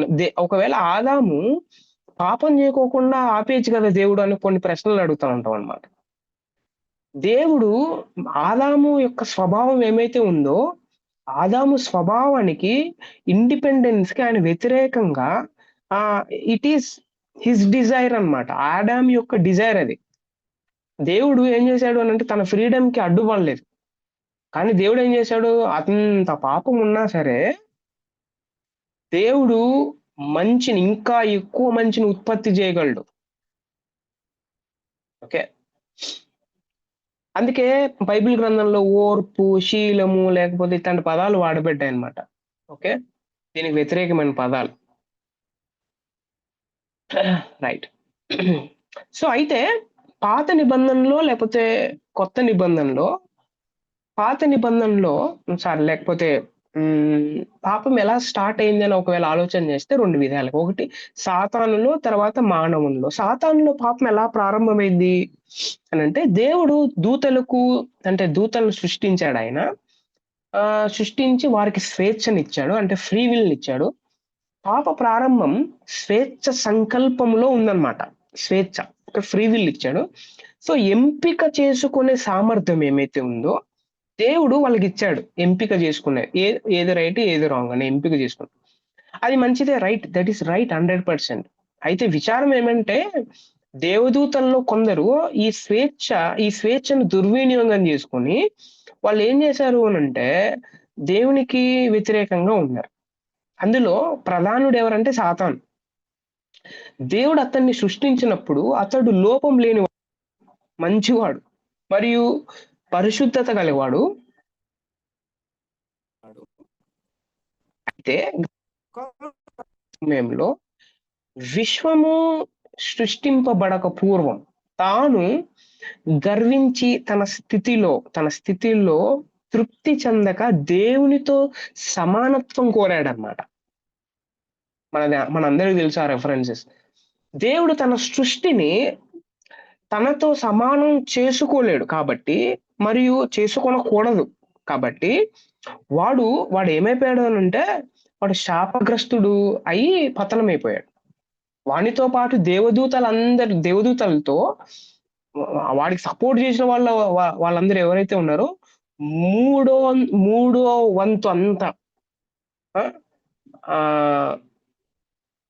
ఒకవేళ ఆదాము పాపం చేయకోకుండా ఆపేయచ్చు కదా దేవుడు అని కొన్ని ప్రశ్నలు అడుగుతూ ఉంటాం అనమాట. దేవుడు ఆదాము యొక్క స్వభావం ఏమైతే ఉందో, ఆదాము స్వభావానికి, ఇండిపెండెన్స్ కి ఆయన వ్యతిరేకంగా ఇట్ ఈస్ హిస్ డిజైర్ అన్నమాట. ఆదాము యొక్క డిజైర్ అది. దేవుడు ఏం చేశాడు అని అంటే తన ఫ్రీడమ్ కి అడ్డుపడలేదు. కానీ దేవుడు ఏం చేశాడు, అంత పాపం ఉన్నా సరే దేవుడు ఇంకా ఎక్కువ మంచిని ఉత్పత్తి చేయగలడు. ఓకే, అందుకే బైబిల్ గ్రంథంలో ఓర్పు, శీలము లేకపోతే ఇట్లాంటి పదాలు వాడబడ్డాయి అన్నమాట. ఓకే, దీనికి వ్యతిరేకమైన పదాలు. రైట్. సో అయితే పాత నిబంధనలో లేకపోతే కొత్త నిబంధనలో, లేకపోతే పాపం ఎలా స్టార్ట్ అయింది అని ఒకవేళ ఆలోచన చేస్తే 2 విధాలుగా. ఒకటి సాతానులో, తర్వాత మానవునిలో. సాతానులో పాపం ఎలా ప్రారంభమైంది అనంటే, దేవుడు దూతలకు అంటే దూతలను సృష్టించాడాయన. సృష్టించి వారికి స్వేచ్ఛనిచ్చాడు. అంటే ఫ్రీ విల్‌నిచ్చాడు. పాప ప్రారంభం స్వేచ్ఛ సంకల్పంలో ఉందన్నమాట. స్వేచ్ఛ. ఒక ఫ్రీ విల్ ఇచ్చాడు. సో, ఎంపిక చేసుకునే సామర్థ్యం ఏమైతే ఉందో దేవుడు వాళ్ళకిచ్చాడు. ఎంపిక చేసుకునే. ఏది రైట్, ఏది రాంగ్ అని ఎంపిక చేసుకుని. అది మంచిదే, రైట్. That is right 100%. అయితే విచారం ఏమంటే, దేవదూతల్లో కొందరు ఈ స్వేచ్ఛను దుర్వినియోగం చేసుకొని వాళ్ళేం చేశారు అనంటే, దేవునికి వ్యతిరేకంగా ఉన్నారు. అందులో ప్రధానుడు ఎవరంటే సాతాను. దేవుడు అతన్ని సృష్టించినప్పుడు అతడు లోపం లేనివాడు, మంచివాడు మరియు పరిశుద్ధత గలవాడు. అయితే సమయంలో విశ్వము సృష్టింపబడక పూర్వం తాను గర్వించి తన స్థితిలో తృప్తి చెందక దేవునితో సమానత్వం కోరాడన్నమాట. మనందరికీ తెలుసు ఆ రెఫరెన్సెస్. దేవుడు తన సృష్టిని తనతో సమానం చేసుకోలేడు కాబట్టి, మరియు చేసుకోనకూడదు కాబట్టి, వాడు ఏమైపోయాడు అనంటే, వాడు శాపగ్రస్తుడు అయి పతనమైపోయాడు. వానితో పాటు దేవదూతలతో వాడికి సపోర్ట్ చేసిన వాళ్ళందరూ ఎవరైతే ఉన్నారో మూడో వంతు అంతా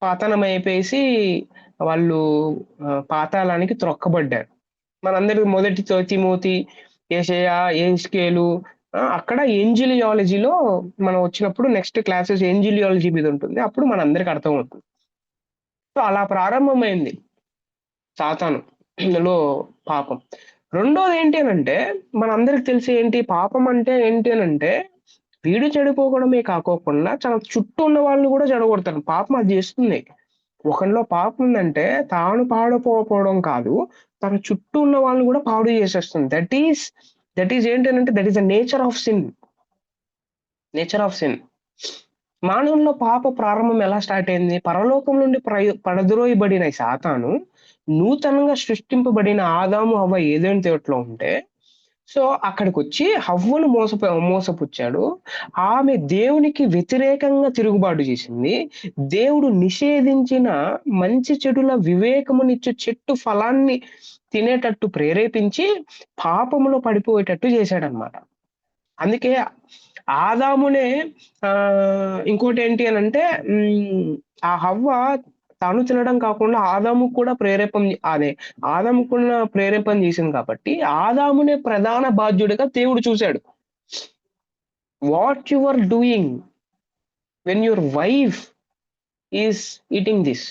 పతనమైపోయేసి వాళ్ళు పాతాళానికి త్రొక్కబడ్డారు. మనందరికి మొదటి తిమోతి, యెషయా, యెహెజ్కేలు అక్కడ ఏంజిలియాలజీలో మనం వచ్చినప్పుడు నెక్స్ట్ క్లాసెస్ ఏంజిలియాలజీ మీద ఉంటుంది. అప్పుడు మనందరికి అర్థమవుతుంది. సో, అలా ప్రారంభమైంది సాతానులో పాపం. రెండోది ఏంటి అనంటే, మనందరికి తెలిసి ఏంటి పాపం అంటే ఏంటి అనంటే, వీడు చెడిపోవడమే కాకోకుండా తన చుట్టూ ఉన్న వాళ్ళని కూడా చెడగొడతాడు. పాపం అది చేస్తుంది. ఒకనిలో పాపం ఉందంటే తాను పాడైపోవడం కాదు, తన చుట్టూ ఉన్న వాళ్ళని కూడా పాడు చేసేస్తుంది. దట్ ఈస్ ఏంటంటే that is the nature of sin. మానవుల్లో పాప ప్రారంభం ఎలా స్టార్ట్ అయింది? పరలోకం నుండి పడద్రోయబడిన సాతాను నూతనంగా సృష్టింపబడిన ఆదాము, హవ్వ ఏదైనా తోటలో ఉంటే, సో అక్కడికొచ్చి హవ్వను మోసపుచ్చాడు. ఆమె దేవునికి వ్యతిరేకంగా తిరుగుబాటు చేసింది. దేవుడు నిషేధించిన మంచి చెడుల వివేకమునిచ్చు చెట్టు ఫలాన్ని తినేటట్టు ప్రేరేపించి పాపములో పడిపోయేటట్టు చేశాడన్నమాట. అందుకే ఆదామునే ఇంకోటి ఏంటి అనంటే, ఆ హవ్వ తాను తినడం కాకుండా ఆదాముకు కూడా ప్రేరేపణ చేసింది కాబట్టి ఆదామునే ప్రధాన బాధ్యుడిగా దేవుడు చూశాడు. What you are doing when your wife is eating this.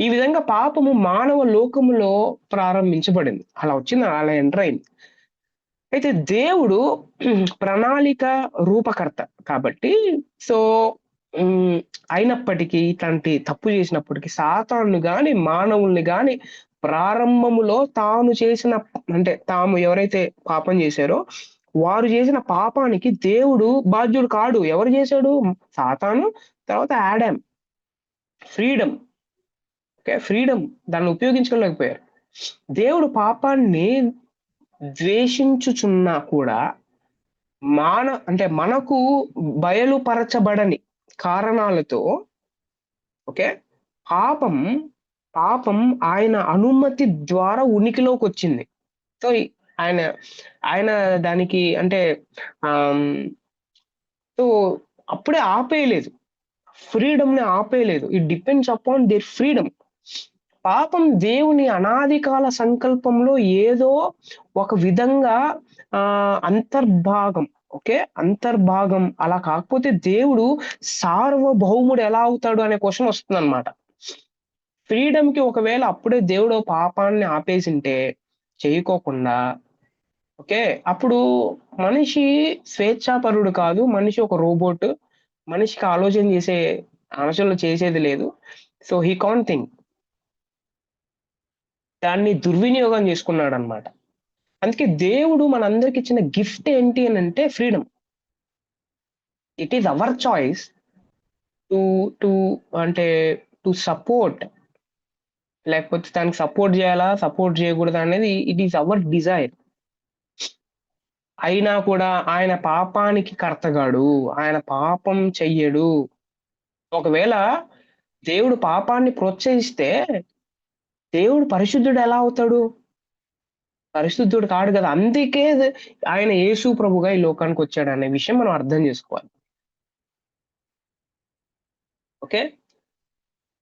ఈ విధంగా పాపము మానవ లోకములో ప్రారంభించబడింది. అలా ఎంటర్ అయింది. అయితే దేవుడు ప్రణాళిక రూపకర్త కాబట్టి, సో అయినప్పటికీ ఇట్లాంటి తప్పు చేసినప్పటికీ సాతాను గాని మానవుల్ని గాని ప్రారంభములో తాము ఎవరైతే పాపం చేశారో వారు చేసిన పాపానికి దేవుడు బాధ్యుడు కాడు. ఎవరు చేశాడు? సాతాను, తర్వాత ఆడాం. ఫ్రీడమ్ దాన్ని ఉపయోగించుకోలేకపోయారు. దేవుడు పాపాన్ని ద్వేషించుచున్నా కూడా మనకు బయలుపరచబడని కారణాలతో పాపం ఆయన అనుమతి ద్వారా ఉనికిలోకి వచ్చింది. సో ఆయన దానికి సో అప్పుడే ఆపేయలేదు, ఫ్రీడమ్‌ని ఆపేయలేదు. It depends upon their freedom. పాపం దేవుని అనాది కాల సంకల్పంలో ఏదో ఒక విధంగా అంతర్భాగం. అలా కాకపోతే దేవుడు సార్వభౌముడు ఎలా అవుతాడు అనే క్వశ్చన్ వస్తుందన్నమాట. ఫ్రీడమ్‌కి ఒకవేళ అప్పుడే దేవుడు పాపాన్ని ఆపేసింటే చేయకోకుండా, అప్పుడు మనిషి స్వేచ్ఛాపరుడు కాదు. మనిషి ఒక రోబోట్. మనిషికి ఆలోచనలు చేసేది లేదు. So he can't think. దాన్ని దుర్వినియోగం చేసుకున్నాడన్నమాట. అందుకే దేవుడు మనందరికి ఇచ్చిన గిఫ్ట్ ఏంటి అని అంటే freedom. It is our choice to to అంటే టు సపోర్ట్, లేకపోతే దానికి సపోర్ట్ చేయాలా సపోర్ట్ చేయకూడదా అనేది ఇట్ ఈస్ అవర్ డిజైర్. అయినా కూడా ఆయన పాపానికి కర్తగాడు, ఆయన పాపం చెయ్యడు. ఒకవేళ దేవుడు పాపాన్ని ప్రోత్సహిస్తే దేవుడు పరిశుద్ధుడు ఎలా అవుతాడు? పరిశుద్ధుడు కాడు కదా. అందుకే ఆయన యేసు ప్రభుగా ఈ లోకానికి వచ్చాడు అనే విషయం మనం అర్థం చేసుకోవాలి. ఓకే,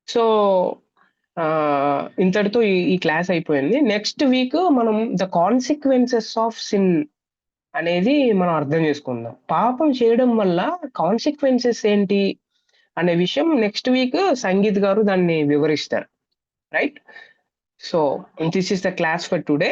సో ఇంతటితో ఈ క్లాస్ అయిపోయింది. నెక్స్ట్ వీక్ మనం ద కాన్సిక్వెన్సెస్ ఆఫ్ సిన్ అనేది మనం అర్థం చేసుకుందాం. పాపం చేయడం వల్ల కాన్సిక్వెన్సెస్ ఏంటి అనే విషయం నెక్స్ట్ వీక్ సంగీత్ గారు దాన్ని వివరిస్తారు. Right, so this is the class for today.